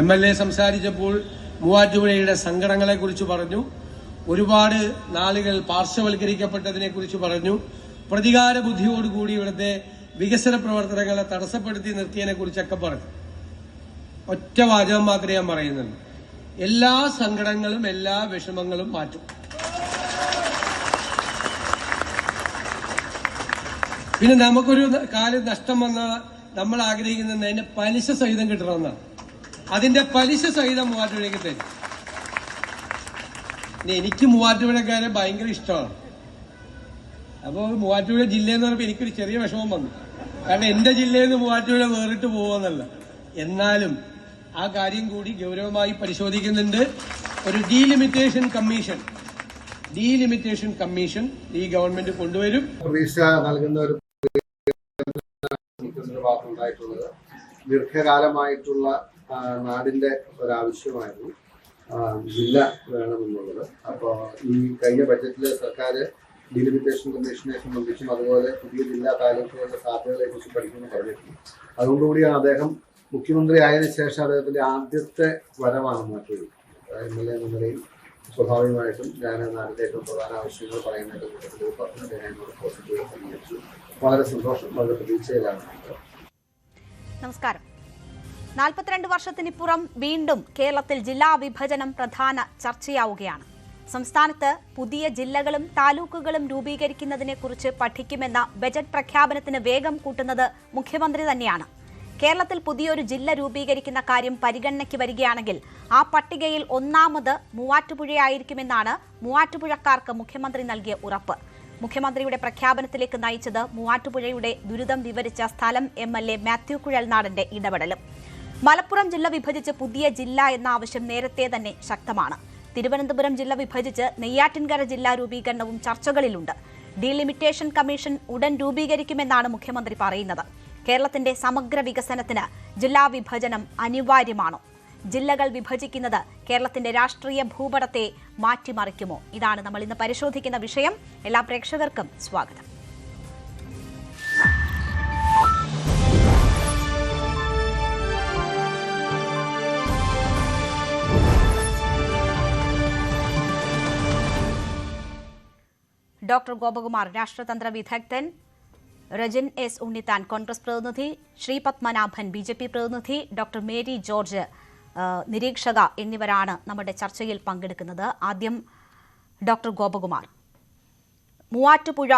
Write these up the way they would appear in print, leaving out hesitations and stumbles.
MLA സംസാരിച്ചപ്പോൾ മൂവാറ്റുപുഴയുടെ സങ്കടങ്ങളെക്കുറിച്ച് പറഞ്ഞു. ഒരുപാട് നാളുകൾ പാർശ്വവൽക്കരിക്കപ്പെട്ടതിനെക്കുറിച്ച് പറഞ്ഞു. പ്രതികാര ബുദ്ധിയോടുകൂടി ഇവിടുത്തെ വികസന പ്രവർത്തനങ്ങളെ തടസ്സപ്പെടുത്തി നിർത്തിയതിനെക്കുറിച്ചൊക്കെ പറഞ്ഞു. ഒറ്റ വാചകം മാത്രമേ ഞാൻ പറയുന്നുള്ളൂ. എല്ലാ സങ്കടങ്ങളും എല്ലാ വിഷമങ്ങളും മാറ്റും. പിന്നെ നമുക്കൊരു കാലം നഷ്ടം വന്നാൽ നമ്മൾ ആഗ്രഹിക്കുന്നത് അതിന്റെ പലിശ സഹിതം കിട്ടണമെന്നാണ്. അതിന്റെ പലിശ സഹിതം മൂവാറ്റുപുഴയ്ക്ക് തരും. എനിക്ക് മൂവാറ്റുപുഴക്കാരെ ഭയങ്കര ഇഷ്ടമാണ്. അപ്പോൾ മൂവാറ്റുപുഴ ജില്ലയെന്ന് പറയുമ്പോൾ എനിക്കൊരു ചെറിയ വിഷമം വന്നു. കാരണം എന്റെ ജില്ലയിൽ നിന്ന് മൂവാറ്റുപുഴ വേറിട്ട് പോകുമെന്നല്ല. എന്നാലും ആ കാര്യം കൂടി ഗൗരവമായി പരിശോധിക്കുന്നുണ്ട്. ഒരു ഡീലിമിറ്റേഷൻ കമ്മീഷൻ ഈ ഗവൺമെന്റ് കൊണ്ടുവരും. പ്രതീക്ഷ നൽകുന്ന ഒരു ഭാഗത്തുണ്ടായിട്ടുള്ളത് ദീർഘകാലമായിട്ടുള്ള നാടിന്റെ ഒരാവശ്യമായിരുന്നു ജില്ല വേണമെന്നുള്ളത്. അപ്പോൾ ഈ കഴിഞ്ഞ ബഡ്ജറ്റിൽ സർക്കാർ ഡീലിമിറ്റേഷൻ കമ്മീഷനെ സംബന്ധിച്ചും അതുപോലെ പുതിയ ജില്ലാ താലൂക്കുകളുടെ സാധ്യതകളെ കുറിച്ച് പഠിക്കുമെന്ന് പറഞ്ഞിട്ടുണ്ട്. അതുകൊണ്ടുകൂടിയാണ് അദ്ദേഹം മുഖ്യമന്ത്രി ആയതിനു ശേഷം അദ്ദേഹത്തിന്റെ ആദ്യത്തെ വരവാണ് മൂവാറ്റുപുഴ. MLA എന്ന നിലയിൽ സ്വാഭാവികമായിട്ടും ഞാൻ നാടിന്റെ ഏറ്റവും പ്രധാന ആവശ്യങ്ങൾ പറയുന്നതിന്റെ കൂട്ടത്തിൽ പറഞ്ഞു അദ്ദേഹം എന്നോട് പോസിറ്റീവ് സമീപിച്ചു. വളരെ സന്തോഷം, വളരെ പ്രതീക്ഷയിലാണ്. നമസ്കാരം. 42 വർഷത്തിനിപ്പുറം വീണ്ടും കേരളത്തിൽ ജില്ലാ വിഭജനം പ്രധാന ചർച്ചയാവുകയാണ്. സംസ്ഥാനത്ത് പുതിയ ജില്ലകളും താലൂക്കുകളും രൂപീകരിക്കുന്നതിനെക്കുറിച്ച് പഠിക്കുമെന്ന ബജറ്റ് പ്രഖ്യാപനത്തിന് വേഗം കൂട്ടുന്നത് മുഖ്യമന്ത്രി തന്നെയാണ്. കേരളത്തിൽ പുതിയൊരു ജില്ല രൂപീകരിക്കുന്ന കാര്യം പരിഗണനയ്ക്ക് വരികയാണെങ്കിൽ ആ പട്ടികയിൽ ഒന്നാമത് മൂവാറ്റുപുഴയായിരിക്കുമെന്നാണ് മൂവാറ്റുപുഴക്കാർക്ക് മുഖ്യമന്ത്രി നൽകിയ ഉറപ്പ്. മുഖ്യമന്ത്രിയുടെ പ്രഖ്യാപനത്തിലേക്ക് നയിച്ചത് മൂവാറ്റുപുഴയുടെ ദുരിതം വിവരിച്ച സ്ഥലം MLA മാത്യു കുഴൽനാടന്റെ ഇടപെടലും. മലപ്പുറം ജില്ല വിഭജിച്ച് പുതിയ ജില്ല എന്ന ആവശ്യം നേരത്തെ തന്നെ ശക്തമാണ്. തിരുവനന്തപുരം ജില്ല വിഭജിച്ച് നെയ്യാറ്റിൻകര ജില്ലാ രൂപീകരണവും ചർച്ചകളിലുണ്ട്. ഡീലിമിറ്റേഷൻ കമ്മീഷൻ ഉടൻ രൂപീകരിക്കുമെന്നാണ് മുഖ്യമന്ത്രി പറയുന്നത്. കേരളത്തിന്റെ സമഗ്ര വികസനത്തിന് ജില്ലാ വിഭജനം അനിവാര്യമാണോ? ജില്ലകൾ വിഭജിക്കുന്നത് കേരളത്തിന്റെ രാഷ്ട്രീയ ഭൂപടത്തെ മാറ്റിമറിക്കുമോ? ഇതാണ് നമ്മൾ ഇന്ന് പരിശോധിക്കുന്ന വിഷയം. എല്ലാ പ്രേക്ഷകർക്കും സ്വാഗതം. ഡോക്ടർ ഗോപകുമാർ രാഷ്ട്രതന്ത്ര വിദഗ്ധൻ, രജൻ S. ഉണ്ണിത്താൻ കോൺഗ്രസ് പ്രതിനിധി, ശ്രീ പത്മനാഭൻ BJP പ്രതിനിധി, ഡോക്ടർ മേരി ജോർജ് നിരീക്ഷക എന്നിവരാണ് നമ്മുടെ ചർച്ചയിൽ പങ്കെടുക്കുന്നത്. ആദ്യം ഡോക്ടർ ഗോപകുമാർ, മൂവാറ്റുപുഴ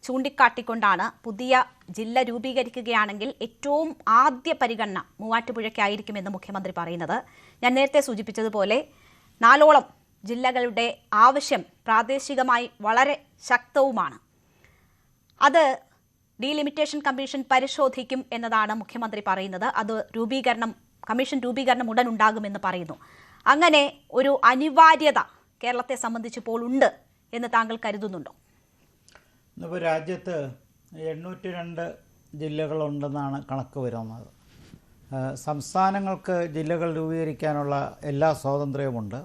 ചൂണ്ടിക്കാട്ടിക്കൊണ്ടാണ് പുതിയ ജില്ല രൂപീകരിക്കുകയാണെങ്കിൽ ഏറ്റവും ആദ്യ പരിഗണന മൂവാറ്റുപുഴയ്ക്കായിരിക്കുമെന്ന് മുഖ്യമന്ത്രി പറയുന്നത്. ഞാൻ നേരത്തെ സൂചിപ്പിച്ചതുപോലെ 4ഓളം ജില്ലകളുടെ ആവശ്യം പ്രാദേശികമായി വളരെ ശക്തവുമാണ്. അത് ഡീലിമിറ്റേഷൻ കമ്മീഷൻ പരിശോധിക്കും എന്നതാണ് മുഖ്യമന്ത്രി പറയുന്നത്. അത് കമ്മീഷൻ രൂപീകരണം ഉടൻ ഉണ്ടാകുമെന്ന് പറയുന്നു. അങ്ങനെ ഒരു അനിവാര്യത കേരളത്തെ സംബന്ധിച്ചിപ്പോൾ ഉണ്ട് എന്ന് താങ്കൾ കരുതുന്നുണ്ടോ? ഇന്നിപ്പോൾ രാജ്യത്ത് 802 ജില്ലകളുണ്ടെന്നാണ് കണക്ക് വരുന്നത്. സംസ്ഥാനങ്ങൾക്ക് ജില്ലകൾ രൂപീകരിക്കാനുള്ള എല്ലാ സ്വാതന്ത്ര്യവുമുണ്ട്.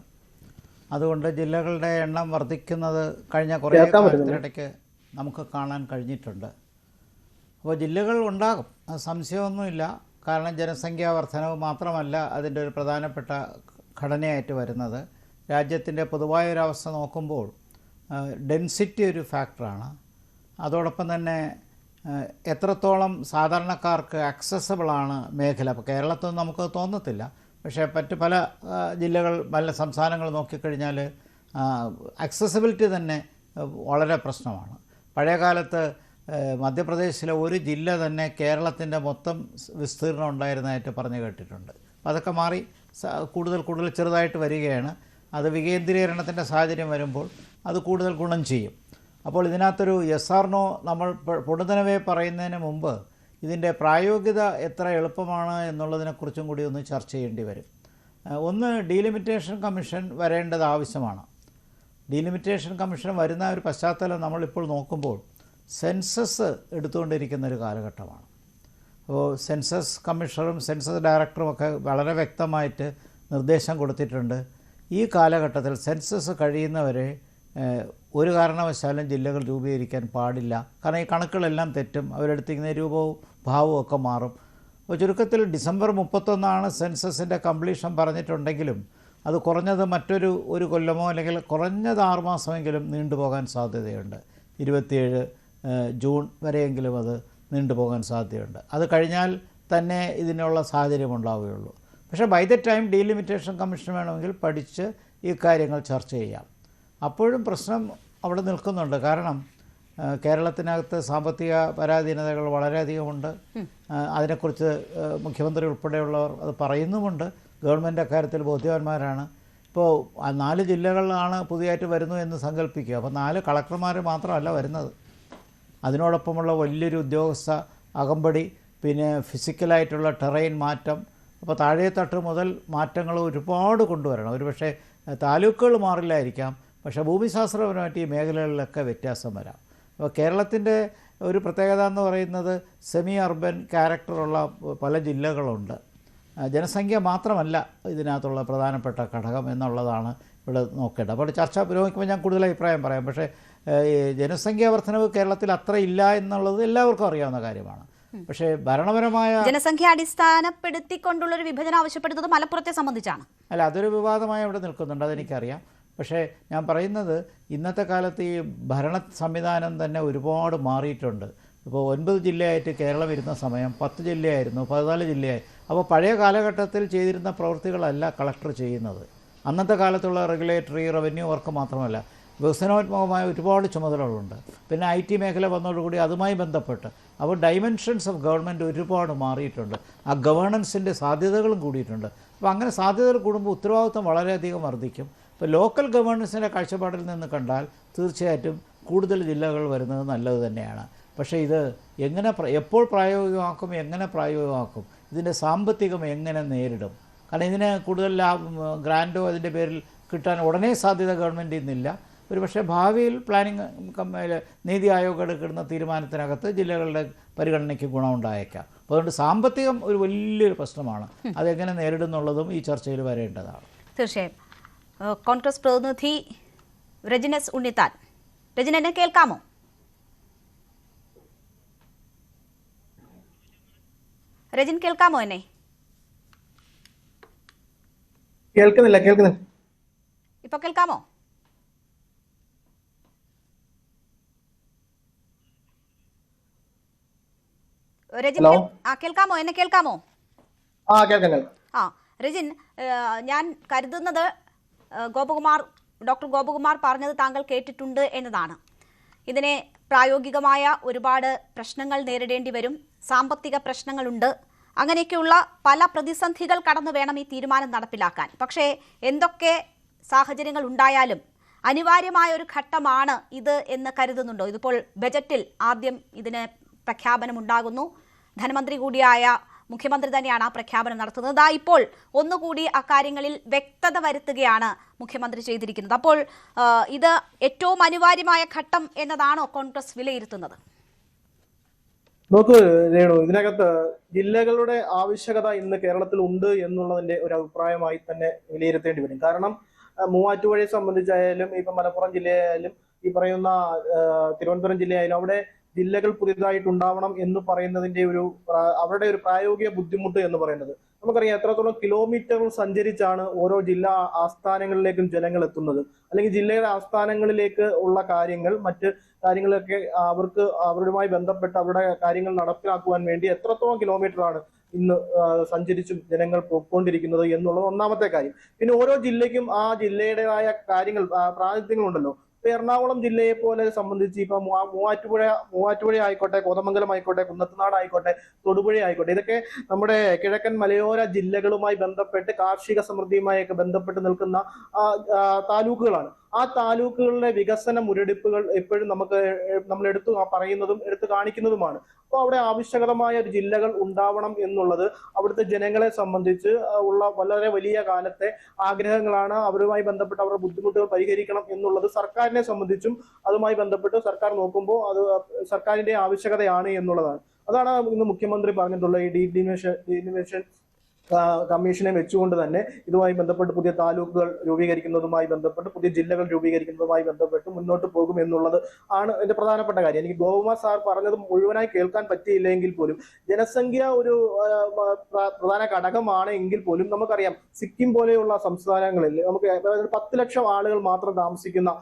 അതുകൊണ്ട് ജില്ലകളുടെ എണ്ണം വർദ്ധിക്കുന്നത് കഴിഞ്ഞ കുറേ കാലത്തിനിടയ്ക്ക് നമുക്ക് കാണാൻ കഴിഞ്ഞിട്ടുണ്ട്. അപ്പോൾ ജില്ലകൾ ഉണ്ടാകും, സംശയമൊന്നുമില്ല. കാരണം ജനസംഖ്യാ വർധനവ് മാത്രമല്ല അതിൻ്റെ ഒരു പ്രധാനപ്പെട്ട ഘടനയായിട്ട് വരുന്നത്. രാജ്യത്തിൻ്റെ പൊതുവായൊരവസ്ഥ നോക്കുമ്പോൾ ഡെൻസിറ്റി ഒരു ഫാക്ടറാണ്. അതോടൊപ്പം തന്നെ എത്രത്തോളം സാധാരണക്കാർക്ക് ആക്സസബിളാണ് മേഖല. അപ്പോൾ കേരളത്തിൽ നമുക്ക് തോന്നത്തില്ല, പക്ഷേ മറ്റ് പല ജില്ലകൾ പല സംസ്ഥാനങ്ങൾ നോക്കിക്കഴിഞ്ഞാൽ ആക്സസിബിലിറ്റി തന്നെ വളരെ പ്രശ്നമാണ്. പഴയകാലത്ത് മധ്യപ്രദേശിലെ ഒരു ജില്ല തന്നെ കേരളത്തിൻ്റെ മൊത്തം വിസ്തീർണം ഉണ്ടായിരുന്നതായിട്ട് പറഞ്ഞു കേട്ടിട്ടുണ്ട്. അതൊക്കെ മാറി കൂടുതൽ ചെറുതായിട്ട് വരികയാണ്. അത് വികേന്ദ്രീകരണത്തിൻ്റെ സാഹചര്യം വരുമ്പോൾ അത് കൂടുതൽ ഗുണം ചെയ്യും. അപ്പോൾ ഇതിനകത്തൊരു SR/No നമ്മൾ പൊടുന്നനവേ പറയുന്നതിന് മുമ്പ് ഇതിൻ്റെ പ്രായോഗികത എത്ര എളുപ്പമാണ് എന്നുള്ളതിനെക്കുറിച്ചും കൂടി ഒന്ന് ചർച്ച ചെയ്യേണ്ടി വരും. ഒന്ന്, ഡീലിമിറ്റേഷൻ കമ്മീഷൻ വരേണ്ടത് ആവശ്യമാണ്. ഡീലിമിറ്റേഷൻ കമ്മീഷൻ വരുന്ന ഒരു പശ്ചാത്തലം നമ്മളിപ്പോൾ നോക്കുമ്പോൾ സെൻസസ് എടുത്തുകൊണ്ടിരിക്കുന്ന ഒരു കാലഘട്ടമാണ്. അപ്പോൾ സെൻസസ് കമ്മീഷണറും സെൻസസ് ഡയറക്ടറും ഒക്കെ വളരെ വ്യക്തമായിട്ട് നിർദ്ദേശം കൊടുത്തിട്ടുണ്ട്. ഈ കാലഘട്ടത്തിൽ സെൻസസ് കഴിയുന്നവരെ ഒരു കാരണവശാലും ജില്ലകൾ രൂപീകരിക്കാൻ പാടില്ല. കാരണം ഈ കണക്കുകളെല്ലാം തെറ്റും, അവരെടുത്തിരിക്കുന്ന രൂപവും ഭാവവും ഒക്കെ മാറും. അപ്പോൾ ചുരുക്കത്തിൽ ഡിസംബർ 31 സെൻസസിൻ്റെ കംപ്ലീഷൻ പറഞ്ഞിട്ടുണ്ടെങ്കിലും അത് കുറഞ്ഞത് ഒരു കൊല്ലമോ അല്ലെങ്കിൽ കുറഞ്ഞത് 6 മാസമെങ്കിലും നീണ്ടുപോകാൻ സാധ്യതയുണ്ട്. 27 ജൂൺ വരെയെങ്കിലും അത് നീണ്ടുപോകാൻ സാധ്യതയുണ്ട്. അത് കഴിഞ്ഞാൽ തന്നെ ഇതിനുള്ള സാഹചര്യം ഉണ്ടാവുകയുള്ളൂ. പക്ഷേ by the time delimitation commission വേണമെങ്കിൽ പഠിച്ച് ഈ കാര്യങ്ങൾ ചർച്ച ചെയ്യാം. അപ്പോഴും പ്രശ്നം അവിടെ നിൽക്കുന്നുണ്ട്. കാരണം കേരളത്തിനകത്ത് സാമ്പത്തിക പരാധീനതകൾ വളരെയധികമുണ്ട്. അതിനെക്കുറിച്ച് മുഖ്യമന്ത്രി ഉൾപ്പെടെയുള്ളവർ അത് പറയുന്നുമുണ്ട്. ഗവൺമെൻറ് അക്കാര്യത്തിൽ ബോധ്യവാന്മാരാണ്. ഇപ്പോൾ 4 ജില്ലകളിലാണ് പുതിയതായിട്ട് വരുന്നു എന്ന് സങ്കല്പിക്കുക. അപ്പോൾ 4 കളക്ടർമാർ മാത്രമല്ല വരുന്നത്. അതിനോടൊപ്പമുള്ള വലിയൊരു ഉദ്യോഗസ്ഥ അകമ്പടി, പിന്നെ ഫിസിക്കലായിട്ടുള്ള ടെറൈൻ മാറ്റം. അപ്പോൾ താഴേത്തട്ട് മുതൽ മാറ്റങ്ങൾ ഒരുപാട് കൊണ്ടുവരണം. ഒരുപക്ഷെ താലൂക്കുകൾ മാറില്ലായിരിക്കാം, പക്ഷേ ഭൂമിശാസ്ത്രപരമായിട്ട് ഈ മേഖലകളിലൊക്കെ വ്യത്യാസം വരാം. അപ്പോൾ കേരളത്തിൻ്റെ ഒരു പ്രത്യേകത എന്ന് പറയുന്നത് സെമി അർബൻ ക്യാരക്ടറുള്ള പല ജില്ലകളുണ്ട്. ജനസംഖ്യ മാത്രമല്ല ഇതിനകത്തുള്ള പ്രധാനപ്പെട്ട ഘടകം എന്നുള്ളതാണ് ഇവിടെ നോക്കേണ്ടത്. അപ്പോൾ ചർച്ച പുരോഗമിക്കുമ്പോൾ ഞാൻ കൂടുതൽ അഭിപ്രായം പറയാം. പക്ഷേ ജനസംഖ്യാ വർധനവ് കേരളത്തിൽ അത്ര ഇല്ല എന്നുള്ളത് എല്ലാവർക്കും അറിയാവുന്ന കാര്യമാണ്. പക്ഷേ ഭരണപരമായ ജനസംഖ്യ അടിസ്ഥാനപ്പെടുത്തിക്കൊണ്ടുള്ളൊരു വിഭജനം ആവശ്യപ്പെടുന്നത് മലപ്പുറത്തെ സംബന്ധിച്ചാണ്. അല്ല, അതൊരു വിവാദമായി അവിടെ നിൽക്കുന്നുണ്ട്, അതെനിക്കറിയാം. പക്ഷേ ഞാൻ പറയുന്നത് ഇന്നത്തെ കാലത്ത് ഈ ഭരണ സംവിധാനം തന്നെ ഒരുപാട് മാറിയിട്ടുണ്ട്. ഇപ്പോൾ 9 ജില്ലയായിട്ട് കേരളം ഇരുന്ന സമയം 10 ജില്ലയായിരുന്നു, 14 ജില്ലയായി. അപ്പോൾ പഴയ കാലഘട്ടത്തിൽ ചെയ്തിരുന്ന പ്രവൃത്തികളല്ല കളക്ടർ ചെയ്യുന്നത്. അന്നത്തെ കാലത്തുള്ള റെഗുലേറ്ററി റവന്യൂ വർക്ക് മാത്രമല്ല, വികസനോന്മുഖമായ ഒരുപാട് ചുമതലകളുണ്ട്. പിന്നെ IT മേഖല വന്നതോടുകൂടി അതുമായി ബന്ധപ്പെട്ട് അപ്പോൾ ഡൈമെൻഷൻസ് ഓഫ് ഗവൺമെൻറ് ഒരുപാട് മാറിയിട്ടുണ്ട്. ആ ഗവേണൻസിൻ്റെ സാധ്യതകളും കൂടിയിട്ടുണ്ട്. അപ്പോൾ അങ്ങനെ സാധ്യതകൾ കൂടുമ്പോൾ ഉത്തരവാദിത്വം വളരെയധികം വർദ്ധിക്കും. ഇപ്പോൾ ലോക്കൽ ഗവേണൻസിൻ്റെ കാഴ്ചപ്പാടിൽ നിന്ന് കണ്ടാൽ തീർച്ചയായിട്ടും കൂടുതൽ ജില്ലകൾ വരുന്നത് നല്ലത് തന്നെയാണ്. പക്ഷേ ഇത് എപ്പോൾ പ്രായോഗികമാക്കും, എങ്ങനെ പ്രായോഗികമാക്കും, ഇതിൻ്റെ സാമ്പത്തികം എങ്ങനെ നേരിടും? കാരണം ഇതിന് കൂടുതൽ ഗ്രാൻഡോ അതിൻ്റെ പേരിൽ കിട്ടാൻ ഉടനെ സാധ്യത ഗവൺമെൻറ്റിൽ നിന്നില്ല. ഒരു പക്ഷേ ഭാവിയിൽ പ്ലാനിങ് നീതി ആയോഗ് എടുക്കുന്ന തീരുമാനത്തിനകത്ത് ജില്ലകളുടെ പരിഗണനയ്ക്ക് ഗുണമുണ്ടായേക്കാം. അപ്പോൾ അതുകൊണ്ട് സാമ്പത്തികം ഒരു വലിയൊരു പ്രശ്നമാണ്. അതെങ്ങനെ നേരിടുന്നുള്ളതും ഈ ചർച്ചയിൽ വരേണ്ടതാണ്. തീർച്ചയായും. കോൺഗ്രസ് പ്രതിനിധി രജനസ് ഉണ്ണിത്താൻ, രജന എന്നെ കേൾക്കാമോ? രജൻ കേൾക്കാമോ എന്നെ? കേൾക്കുന്നില്ല. ഇപ്പൊ കേൾക്കാമോ? രജിൻ കേൾക്കാമോ? എന്നെ കേൾക്കാമോ? രജിൻ, ഞാൻ കരുതുന്നത് ഡോക്ടർ ഗോപകുമാർ പറഞ്ഞത് താങ്കൾ കേട്ടിട്ടുണ്ട് എന്നതാണ്. ഇതിനെ പ്രായോഗികമായ ഒരുപാട് പ്രശ്നങ്ങൾ നേരിടേണ്ടി വരും, സാമ്പത്തിക പ്രശ്നങ്ങളുണ്ട്, അങ്ങനെയൊക്കെയുള്ള പല പ്രതിസന്ധികൾ കടന്നു വേണം ഈ തീരുമാനം നടപ്പിലാക്കാൻ. പക്ഷേ എന്തൊക്കെ സാഹചര്യങ്ങൾ ഉണ്ടായാലും അനിവാര്യമായ ഒരു ഘട്ടമാണ് ഇത് എന്ന് കരുതുന്നുണ്ടോ? ഇതിപ്പോൾ ബജറ്റിൽ ആദ്യം ഇതിന് പ്രഖ്യാപനമുണ്ടാകുന്നു. ധനമന്ത്രി കൂടിയായ മുഖ്യമന്ത്രി തന്നെയാണ് ആ പ്രഖ്യാപനം നടത്തുന്നത്. ഇപ്പോൾ ഒന്നുകൂടി അക്കാര്യങ്ങളിൽ വ്യക്തത വരുത്തുകയാണ് മുഖ്യമന്ത്രി ചെയ്തിരിക്കുന്നത്. അപ്പോൾ ഇത് ഏറ്റവും അനിവാര്യമായ ഘട്ടം എന്നതാണോ കോൺഗ്രസ് വിലയിരുത്തുന്നത്? നോക്ക് രേണു, ഇതിനകത്ത് ജില്ലകളുടെ ആവശ്യകത ഇന്ന് കേരളത്തിൽ ഉണ്ട് എന്നുള്ളതിന്റെ ഒരു അഭിപ്രായമായി തന്നെ വിലയിരുത്തേണ്ടി വരും. കാരണം മൂവാറ്റുപുഴയെ സംബന്ധിച്ചായാലും ഇപ്പൊ മലപ്പുറം ജില്ലയായാലും ഈ പറയുന്ന തിരുവനന്തപുരം ജില്ലയായാലും അവിടെ ജില്ലകൾ പുതിയതായിട്ടുണ്ടാവണം എന്ന് പറയുന്നതിന്റെ അവരുടെ ഒരു പ്രായോഗിക ബുദ്ധിമുട്ട് എന്ന് പറയുന്നത് നമുക്കറിയാം. എത്രത്തോളം കിലോമീറ്ററുകൾ സഞ്ചരിച്ചാണ് ഓരോ ജില്ലാ ആസ്ഥാനങ്ങളിലേക്കും ജനങ്ങൾ എത്തുന്നത്, അല്ലെങ്കിൽ ജില്ലയുടെ ആസ്ഥാനങ്ങളിലേക്ക് ഉള്ള കാര്യങ്ങൾ മറ്റ് കാര്യങ്ങളൊക്കെ അവരുമായി ബന്ധപ്പെട്ട് അവരുടെ കാര്യങ്ങൾ നടപ്പിലാക്കുവാൻ വേണ്ടി എത്രത്തോളം കിലോമീറ്ററാണ് ഇന്ന് സഞ്ചരിച്ചും ജനങ്ങൾ പോയിക്കൊണ്ടിരിക്കുന്നത് എന്നുള്ളത് ഒന്നാമത്തെ കാര്യം. പിന്നെ ഓരോ ജില്ലയ്ക്കും ആ ജില്ലയുടേതായ കാര്യങ്ങൾ പ്രാതിനിധ്യങ്ങളുണ്ടല്ലോ. ഇപ്പൊ എറണാകുളം ജില്ലയെ പോലെ സംബന്ധിച്ച് ഇപ്പൊ മൂവാറ്റുപുഴ ആയിക്കോട്ടെ, കോതമംഗലം ആയിക്കോട്ടെ, കുന്നത്തുനാട് ആയിക്കോട്ടെ, തൊടുപുഴ ആയിക്കോട്ടെ, ഇതൊക്കെ നമ്മുടെ കിഴക്കൻ മലയോര ജില്ലകളുമായി ബന്ധപ്പെട്ട് കാർഷിക സമൃദ്ധിയുമായൊക്കെ ബന്ധപ്പെട്ട് നിൽക്കുന്ന താലൂക്കുകളാണ്. ആ താലൂക്കുകളിലെ വികസന മുരടിപ്പുകൾ എപ്പോഴും നമ്മൾ എടുത്തു പറയുന്നതും എടുത്തു കാണിക്കുന്നതുമാണ്. അപ്പോൾ അവിടെ ആവശ്യകരമായ ഒരു ജില്ലകൾ ഉണ്ടാവണം എന്നുള്ളത് അവിടുത്തെ ജനങ്ങളെ സംബന്ധിച്ച് ഉള്ള വളരെ വലിയ കാലത്തെ ആഗ്രഹങ്ങളാണ്. അവരുമായി ബന്ധപ്പെട്ട് അവരുടെ ബുദ്ധിമുട്ടുകൾ പരിഹരിക്കണം എന്നുള്ളത് സർക്കാരിനെ സംബന്ധിച്ചും അതുമായി ബന്ധപ്പെട്ട് സർക്കാർ നോക്കുമ്പോൾ അത് സർക്കാരിന്റെ ആവശ്യകതയാണ് എന്നുള്ളതാണ്. അതാണ് ഇന്ന് മുഖ്യമന്ത്രി പറഞ്ഞിട്ടുള്ള ഈ ഡീലിമിറ്റേഷൻ കമ്മീഷനെ വെച്ചുകൊണ്ട് തന്നെ ഇതുമായി ബന്ധപ്പെട്ട് പുതിയ താലൂക്കുകൾ രൂപീകരിക്കുന്നതുമായി ബന്ധപ്പെട്ട് പുതിയ ജില്ലകൾ രൂപീകരിക്കുന്നതുമായി ബന്ധപ്പെട്ട് മുന്നോട്ട് പോകും എന്നുള്ളത് ആണ് എന്റെ പ്രധാനപ്പെട്ട കാര്യം. എനിക്ക് ഗോപകുമാർ സാർ പറഞ്ഞത് മുഴുവനായി കേൾക്കാൻ പറ്റിയില്ലെങ്കിൽ പോലും ജനസംഖ്യ ഒരു പ്രധാന ഘടകമാണ് എങ്കിൽ പോലും നമുക്കറിയാം സിക്കിം പോലെയുള്ള സംസ്ഥാനങ്ങളിൽ നമുക്ക് 10 ലക്ഷം ആളുകൾ മാത്രം താമസിക്കുന്ന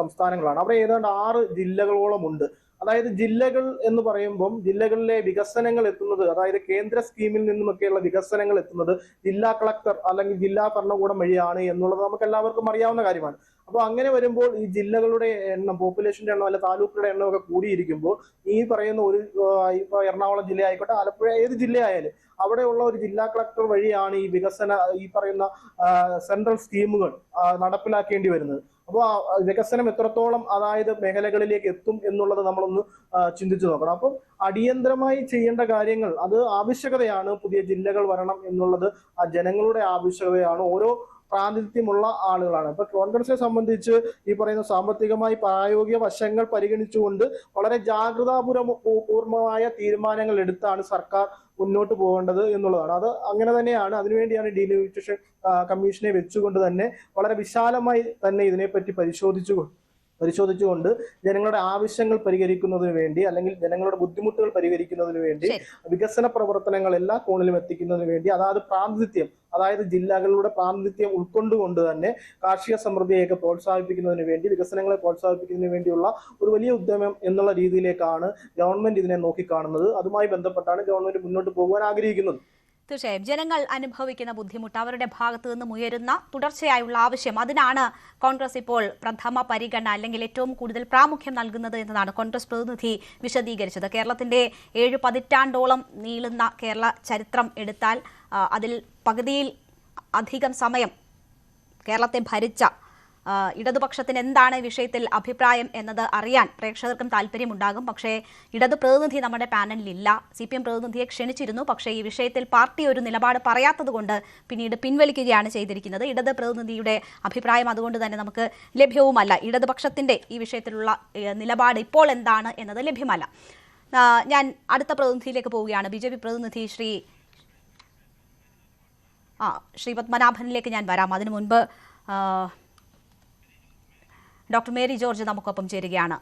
സംസ്ഥാനങ്ങളാണ്. അവിടെ ഏതാണ്ട് 6 ജില്ലകളോളം ഉണ്ട്. അതായത് ജില്ലകൾ എന്ന് പറയുമ്പം ജില്ലകളിലെ വികസനങ്ങൾ എത്തുന്നത്, അതായത് കേന്ദ്ര സ്കീമിൽ നിന്നുമൊക്കെയുള്ള വികസനങ്ങൾ എത്തുന്നത് ജില്ലാ കളക്ടർ അല്ലെങ്കിൽ ജില്ലാ ഭരണകൂടം വഴിയാണ് എന്നുള്ളത് നമുക്ക് എല്ലാവർക്കും അറിയാവുന്ന കാര്യമാണ്. അപ്പോൾ അങ്ങനെ വരുമ്പോൾ ഈ ജില്ലകളുടെ എണ്ണം, പോപ്പുലേഷന്റെ എണ്ണം അല്ല താലൂക്കുകളുടെ എണ്ണം ഒക്കെ കൂടിയിരിക്കുമ്പോൾ ഈ പറയുന്ന ഒരു ഇപ്പൊ എറണാകുളം ജില്ല ആയിക്കോട്ടെ, ആലപ്പുഴ ഏത് ജില്ലയായാലും അവിടെയുള്ള ഒരു ജില്ലാ കളക്ടർ വഴിയാണ് ഈ പറയുന്ന സെൻട്രൽ സ്കീമുകൾ നടപ്പിലാക്കേണ്ടി വരുന്നത്. അപ്പോൾ വികസനം എത്രത്തോളം അതായത് മേഖലകളിലേക്ക് എത്തും എന്നുള്ളത് നമ്മളൊന്ന് ചിന്തിച്ചു നോക്കണം. അപ്പം അടിയന്തരമായി ചെയ്യേണ്ട കാര്യങ്ങൾ അത് ആവശ്യകതയാണ്. പുതിയ ജില്ലകൾ വരണം എന്നുള്ളത് ജനങ്ങളുടെ ആവശ്യകതയാണ്. ഓരോ പ്രാതിനിധ്യമുള്ള ആളുകളാണ്. ഇപ്പൊ കോൺഗ്രസിനെ സംബന്ധിച്ച് ഈ പറയുന്ന സാമ്പത്തികമായി പ്രായോഗിക വശങ്ങൾ പരിഗണിച്ചുകൊണ്ട് വളരെ ജാഗ്രതാപൂർവമായ തീരുമാനങ്ങൾ എടുത്താണ് സർക്കാർ മുന്നോട്ട് പോകേണ്ടത് എന്നുള്ളതാണ്. അത് അങ്ങനെ തന്നെയാണ്. അതിനുവേണ്ടിയാണ് ഡീലിമിറ്റേഷൻ കമ്മീഷനെ വെച്ചുകൊണ്ട് തന്നെ വളരെ വിശാലമായി തന്നെ ഇതിനെപ്പറ്റി പരിശോധിച്ചുകൊണ്ട് ജനങ്ങളുടെ ആവശ്യങ്ങൾ പരിഹരിക്കുന്നതിന് വേണ്ടി അല്ലെങ്കിൽ ജനങ്ങളുടെ ബുദ്ധിമുട്ടുകൾ പരിഹരിക്കുന്നതിന് വേണ്ടി വികസന പ്രവർത്തനങ്ങൾ എല്ലാ കോണിലും എത്തിക്കുന്നതിന് വേണ്ടി അതായത് ജില്ലകളുടെ പ്രാതിനിധ്യം ഉൾക്കൊണ്ടുകൊണ്ട് തന്നെ കാർഷിക സമൃദ്ധിയൊക്കെ പ്രോത്സാഹിപ്പിക്കുന്നതിന് വേണ്ടി, വികസനങ്ങളെ പ്രോത്സാഹിപ്പിക്കുന്നതിന് വേണ്ടിയുള്ള ഒരു വലിയ ഉദ്യമം എന്നുള്ള രീതിയിലേക്കാണ് ഗവൺമെന്റ് ഇതിനെ നോക്കിക്കാണുന്നത്. അതുമായി ബന്ധപ്പെട്ടാണ് ഗവൺമെന്റ് മുന്നോട്ട് പോകാൻ ആഗ്രഹിക്കുന്നത്. തീർച്ചയായും ജനങ്ങൾ അനുഭവിക്കുന്ന ബുദ്ധിമുട്ട്, അവരുടെ ഭാഗത്തു നിന്നും ഉയരുന്ന തുടർച്ചയായുള്ള ആവശ്യം, അതിനാണ് കോൺഗ്രസ് ഇപ്പോൾ പ്രഥമ പരിഗണന അല്ലെങ്കിൽ ഏറ്റവും കൂടുതൽ പ്രാമുഖ്യം നൽകുന്നത് എന്നതാണ് കോൺഗ്രസ് പ്രതിനിധി വിശദീകരിച്ചത്. കേരളത്തിന്റെ 7 പതിറ്റാണ്ടോളം നീളുന്ന കേരള ചരിത്രം എടുത്താൽ അതിൽ പകുതിയിൽ അധികം സമയം കേരളത്തെ ഭരിച്ച ഇടതുപക്ഷത്തിന് എന്താണ് വിഷയത്തിൽ അഭിപ്രായം എന്നത് അറിയാൻ പ്രേക്ഷകർക്കും താല്പര്യമുണ്ടാകും. പക്ഷേ ഇടതു പ്രതിനിധി നമ്മുടെ പാനലിലില്ല. CPM പ്രതിനിധിയെ ക്ഷണിച്ചിരുന്നു. പക്ഷേ ഈ വിഷയത്തിൽ പാർട്ടി ഒരു നിലപാട് പറയാത്തതുകൊണ്ട് പിന്നീട് പിൻവലിക്കുകയാണ് ചെയ്തിരിക്കുന്നത്. ഇടത് പ്രതിനിധിയുടെ അഭിപ്രായം അതുകൊണ്ട് തന്നെ നമുക്ക് ലഭ്യവുമല്ല. ഇടതുപക്ഷത്തിന്റെ ഈ വിഷയത്തിലുള്ള നിലപാട് ഇപ്പോൾ എന്താണ് എന്നത് ലഭ്യമല്ല. ഞാൻ അടുത്ത പ്രതിനിധിയിലേക്ക് പോവുകയാണ്. BJP പ്രതിനിധി ശ്രീ പത്മനാഭനിലേക്ക് ഞാൻ വരാം. അതിനു മുൻപ് ഡോക്ടർ മേരി ജോർജ് നമുക്കൊപ്പം ചേരുകയാണ്.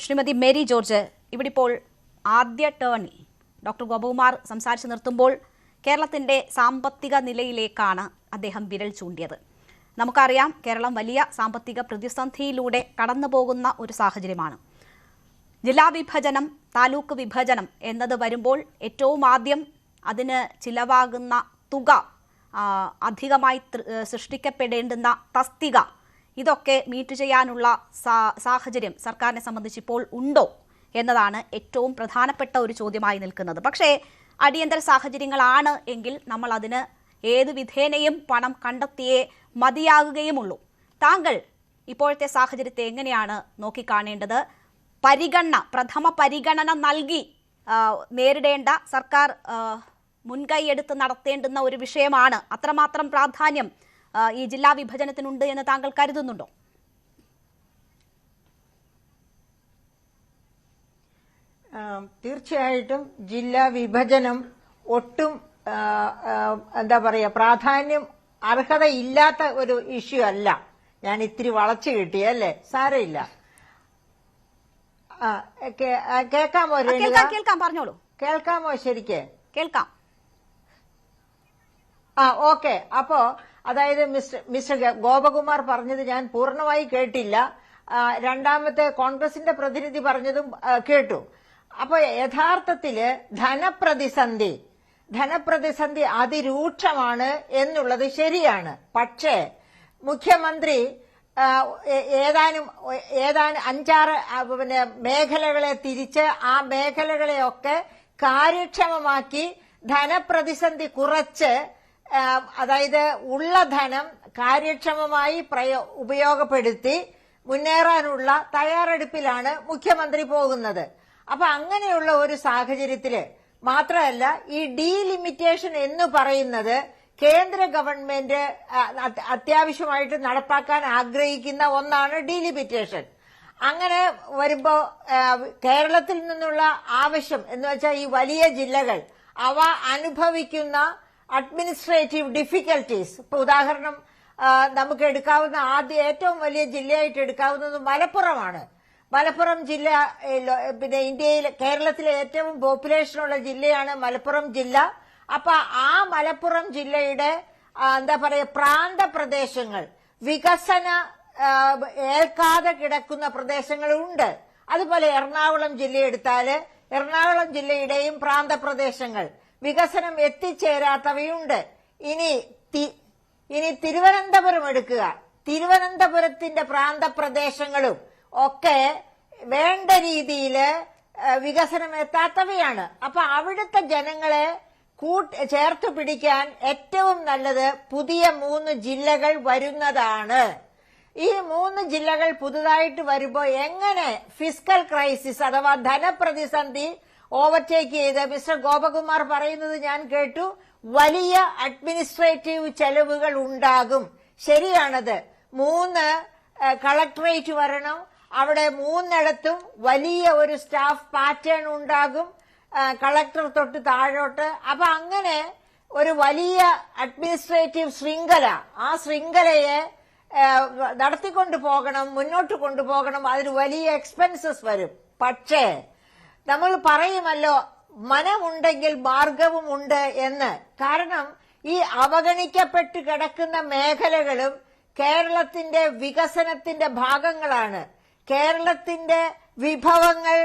ശ്രീമതി മേരി ജോർജ്, ഇവിടെ ഇപ്പോൾ ആദ്യ ടേണിൽ ഡോക്ടർ ഗോപകുമാർ സംസാരിച്ച് നിർത്തുമ്പോൾ കേരളത്തിൻ്റെ സാമ്പത്തിക നിലയിലേക്കാണ് അദ്ദേഹം വിരൽ ചൂണ്ടിയത്. നമുക്കറിയാം കേരളം വലിയ സാമ്പത്തിക പ്രതിസന്ധിയിലൂടെ കടന്നു പോകുന്ന ഒരു സാഹചര്യമാണ്. ജില്ലാ വിഭജനം, താലൂക്ക് വിഭജനം എന്നത് വരുമ്പോൾ ഏറ്റവും ആദ്യം അതിന് ചിലവാകുന്ന തുക, അധികമായി സൃഷ്ടിക്കപ്പെടേണ്ടുന്ന തസ്തിക, ഇതൊക്കെ മീറ്റ് ചെയ്യാനുള്ള സാഹചര്യം സർക്കാരിനെ സംബന്ധിച്ച് ഇപ്പോൾ ഉണ്ടോ എന്നതാണ് ഏറ്റവും പ്രധാനപ്പെട്ട ഒരു ചോദ്യമായി നിൽക്കുന്നത്. പക്ഷേ അടിയന്തര സാഹചര്യങ്ങളാണ് എങ്കിൽ നമ്മൾ അതിന് ഏത് വിധേനയും പണം കണ്ടെത്തിയേ മതിയാകുകയുമുള്ളൂ. താങ്കൾ ഇപ്പോഴത്തെ സാഹചര്യത്തെ എങ്ങനെയാണ് നോക്കിക്കാണേണ്ടത്? പ്രഥമ പരിഗണന നൽകി നേരിടേണ്ട, സർക്കാർ മുൻകൈയെടുത്ത് നടത്തേണ്ടുന്ന ഒരു വിഷയമാണ്. അത്രമാത്രം പ്രാധാന്യം ഈ ജില്ലാ വിഭജനത്തിനുണ്ട് എന്ന് താങ്കൾ കരുതുന്നുണ്ടോ? തീർച്ചയായിട്ടും ജില്ലാ വിഭജനം ഒട്ടും എന്താ പറയാ പ്രാധാന്യം അർഹതയില്ലാത്ത ഒരു ഇഷ്യൂ അല്ല. ഞാൻ ഇത്തിരി വളച്ചു കിട്ടിയല്ലേ, സാരമില്ല. കേൾക്കാമോ? കേൾക്കാം, പറഞ്ഞോളൂ. കേൾക്കാമോ? ശരിക്ക് കേൾക്കാം. ഓക്കെ. അപ്പോ അതായത് മിസ്റ്റർ ഗോപകുമാർ പറഞ്ഞത് ഞാൻ പൂർണ്ണമായി കേട്ടില്ല. രണ്ടാമത്തെ കോൺഗ്രസിന്റെ പ്രതിനിധി പറഞ്ഞതും കേട്ടു. അപ്പൊ യഥാർത്ഥത്തില് ധനപ്രതിസന്ധി അതിരൂക്ഷമാണ് എന്നുള്ളത് ശരിയാണ്. പക്ഷേ മുഖ്യമന്ത്രി ഏതാനും 5-6 മേഖലകളെ തിരിച്ച് ആ മേഖലകളെയൊക്കെ കാര്യക്ഷമമാക്കി ധനപ്രതിസന്ധി കുറച്ച്, അതായത് ഉള്ള ധനം കാര്യക്ഷമമായി ഉപയോഗപ്പെടുത്തി മുന്നേറാനുള്ള തയ്യാറെടുപ്പിലാണ് മുഖ്യമന്ത്രി പോകുന്നത്. അപ്പൊ അങ്ങനെയുള്ള ഒരു സാഹചര്യത്തില് മാത്രമല്ല, ഈ ഡീലിമിറ്റേഷൻ എന്ന് പറയുന്നത് കേന്ദ്ര ഗവൺമെന്റ് അത്യാവശ്യമായിട്ട് നടപ്പാക്കാൻ ആഗ്രഹിക്കുന്ന ഒന്നാണ് ഡീലിമിറ്റേഷൻ. അങ്ങനെ വരുമ്പോ കേരളത്തിൽ നിന്നുള്ള ആവശ്യം എന്ന് വെച്ചാൽ ഈ വലിയ ജില്ലകൾ അവ അനുഭവിക്കുന്ന അഡ്മിനിസ്ട്രേറ്റീവ് ഡിഫിക്കൽട്ടീസ്. ഇപ്പൊ ഉദാഹരണം നമുക്ക് എടുക്കാവുന്ന ഏറ്റവും വലിയ ജില്ലയായിട്ട് എടുക്കാവുന്നത് മലപ്പുറമാണ്. മലപ്പുറം ജില്ല പിന്നെ കേരളത്തിലെ ഏറ്റവും പോപ്പുലേഷനുള്ള ജില്ലയാണ് മലപ്പുറം ജില്ല. അപ്പൊ ആ മലപ്പുറം ജില്ലയുടെ പ്രാന്തപ്രദേശങ്ങൾ, വികസന ഏൽക്കാതെ കിടക്കുന്ന പ്രദേശങ്ങളുണ്ട്. അതുപോലെ എറണാകുളം ജില്ല എടുത്താല് എറണാകുളം ജില്ലയുടെയും പ്രാന്തപ്രദേശങ്ങൾ, വികസനം എത്തിച്ചേരാത്തവയുണ്ട്. ഇനി തിരുവനന്തപുരം എടുക്കുക. തിരുവനന്തപുരത്തിന്റെ പ്രാന്തപ്രദേശങ്ങളും ഒക്കെ വേണ്ട രീതിയിൽ വികസനം എത്താത്തവയാണ്. അപ്പൊ അവിടുത്തെ ജനങ്ങളെ ചേർത്ത് പിടിക്കാൻ ഏറ്റവും നല്ലത് പുതിയ 3 ജില്ലകൾ വരുന്നതാണ്. ഈ 3 ജില്ലകൾ പുതുതായിട്ട് വരുമ്പോൾ എങ്ങനെ ഫിസ്ക്കൽ ക്രൈസിസ് അഥവാ ധനപ്രതിസന്ധി ഓവർടേക്ക് ചെയ്ത് മിസ്റ്റർ ഗോപകുമാർ പറയുന്നത് ഞാൻ കേട്ടു, വലിയ അഡ്മിനിസ്ട്രേറ്റീവ് ചെലവുകൾ ഉണ്ടാകും. ശരിയാണത്. 3 കളക്ടറേറ്റ് വരണം. അവിടെ 3 വലിയ ഒരു സ്റ്റാഫ് പാറ്റേൺ ഉണ്ടാകും, കളക്ടർ തൊട്ട് താഴോട്ട്. അപ്പൊ അങ്ങനെ ഒരു വലിയ അഡ്മിനിസ്ട്രേറ്റീവ് ശൃംഖല, ആ ശൃംഖലയെ നടത്തിക്കൊണ്ടു പോകണം, മുന്നോട്ട് കൊണ്ടുപോകണം. അതിന് വലിയ എക്സ്പെൻസസ് വരും. പക്ഷേ നമ്മൾ പറയുമല്ലോ, മനമുണ്ടെങ്കിൽ മാർഗവും ഉണ്ട് എന്ന്. കാരണം ഈ അവഗണിക്കപ്പെട്ട് കിടക്കുന്ന മേഖലകളും കേരളത്തിന്റെ വികസനത്തിന്റെ ഭാഗങ്ങളാണ്. കേരളത്തിന്റെ വിഭവങ്ങൾ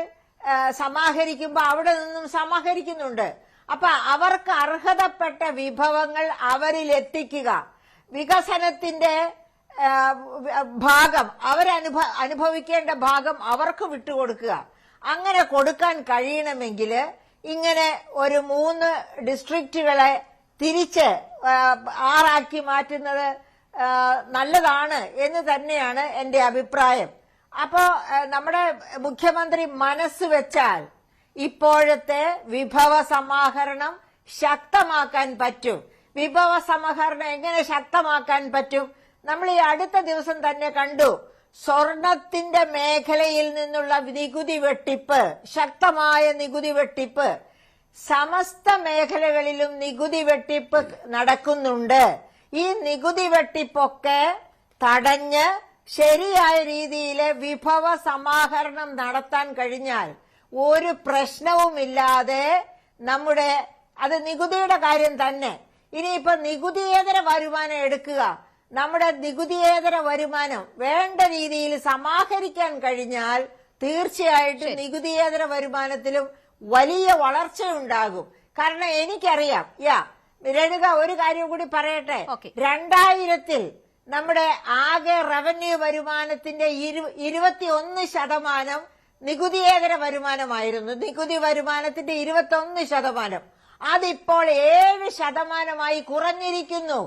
സമാഹരിക്കുമ്പോൾ അവിടെ നിന്നും സമാഹരിക്കുന്നുണ്ട്. അപ്പൊ അവർക്ക് അർഹതപ്പെട്ട വിഭവങ്ങൾ അവരിൽ എത്തിക്കുക, വികസനത്തിന്റെ ഭാഗം അനുഭവിക്കേണ്ട ഭാഗം അവർക്ക് വിട്ടുകൊടുക്കുക. അങ്ങനെ കൊടുക്കാൻ കഴിയണമെങ്കിൽ ഇങ്ങനെ ഒരു 3 ഡിസ്ട്രിക്റ്റുകളെ തിരിച്ച് 6 ആക്കി മാറ്റുന്നത് നല്ലതാണ് എന്ന് തന്നെയാണ് എന്റെ അഭിപ്രായം. അപ്പോ നമ്മുടെ മുഖ്യമന്ത്രി മനസ്സ് വെച്ചാൽ ഇപ്പോഴത്തെ വിഭവ സമാഹരണം ശക്തമാക്കാൻ പറ്റും. വിഭവ സമാഹരണം എങ്ങനെ ശക്തമാക്കാൻ പറ്റും? നമ്മൾ ഈ അടുത്ത ദിവസം തന്നെ കണ്ടു, സ്വർണത്തിന്റെ മേഖലയിൽ നിന്നുള്ള നികുതി വെട്ടിപ്പ്, ശക്തമായ നികുതി വെട്ടിപ്പ്. സമസ്ത മേഖലകളിലും നികുതി വെട്ടിപ്പ് നടക്കുന്നുണ്ട്. ഈ നികുതി വെട്ടിപ്പൊക്കെ തടഞ്ഞ് ശരിയായ രീതിയിൽ വിഭവ സമാഹരണം നടത്താൻ കഴിഞ്ഞാൽ ഒരു പ്രശ്നവുമില്ലാതെ അത് നികുതിയുടെ കാര്യം തന്നെ. ഇനിയിപ്പോ നികുതിയേതര വരുമാനം എടുക്കുക. നമ്മുടെ നികുതിയേതര വരുമാനം വേണ്ട രീതിയിൽ സമാഹരിക്കാൻ കഴിഞ്ഞാൽ തീർച്ചയായിട്ടും നികുതിയേതര വരുമാനത്തിലും വലിയ വളർച്ചയുണ്ടാകും. കാരണം എനിക്കറിയാം, രേണുക ഒരു കാര്യം കൂടി പറയട്ടെ, 2000 നമ്മുടെ ആകെ റവന്യൂ വരുമാനത്തിന്റെ 21% നികുതിയേതര വരുമാനമായിരുന്നു. നികുതി വരുമാനത്തിന്റെ 21%. അതിപ്പോൾ 7% കുറഞ്ഞിരിക്കുന്നു.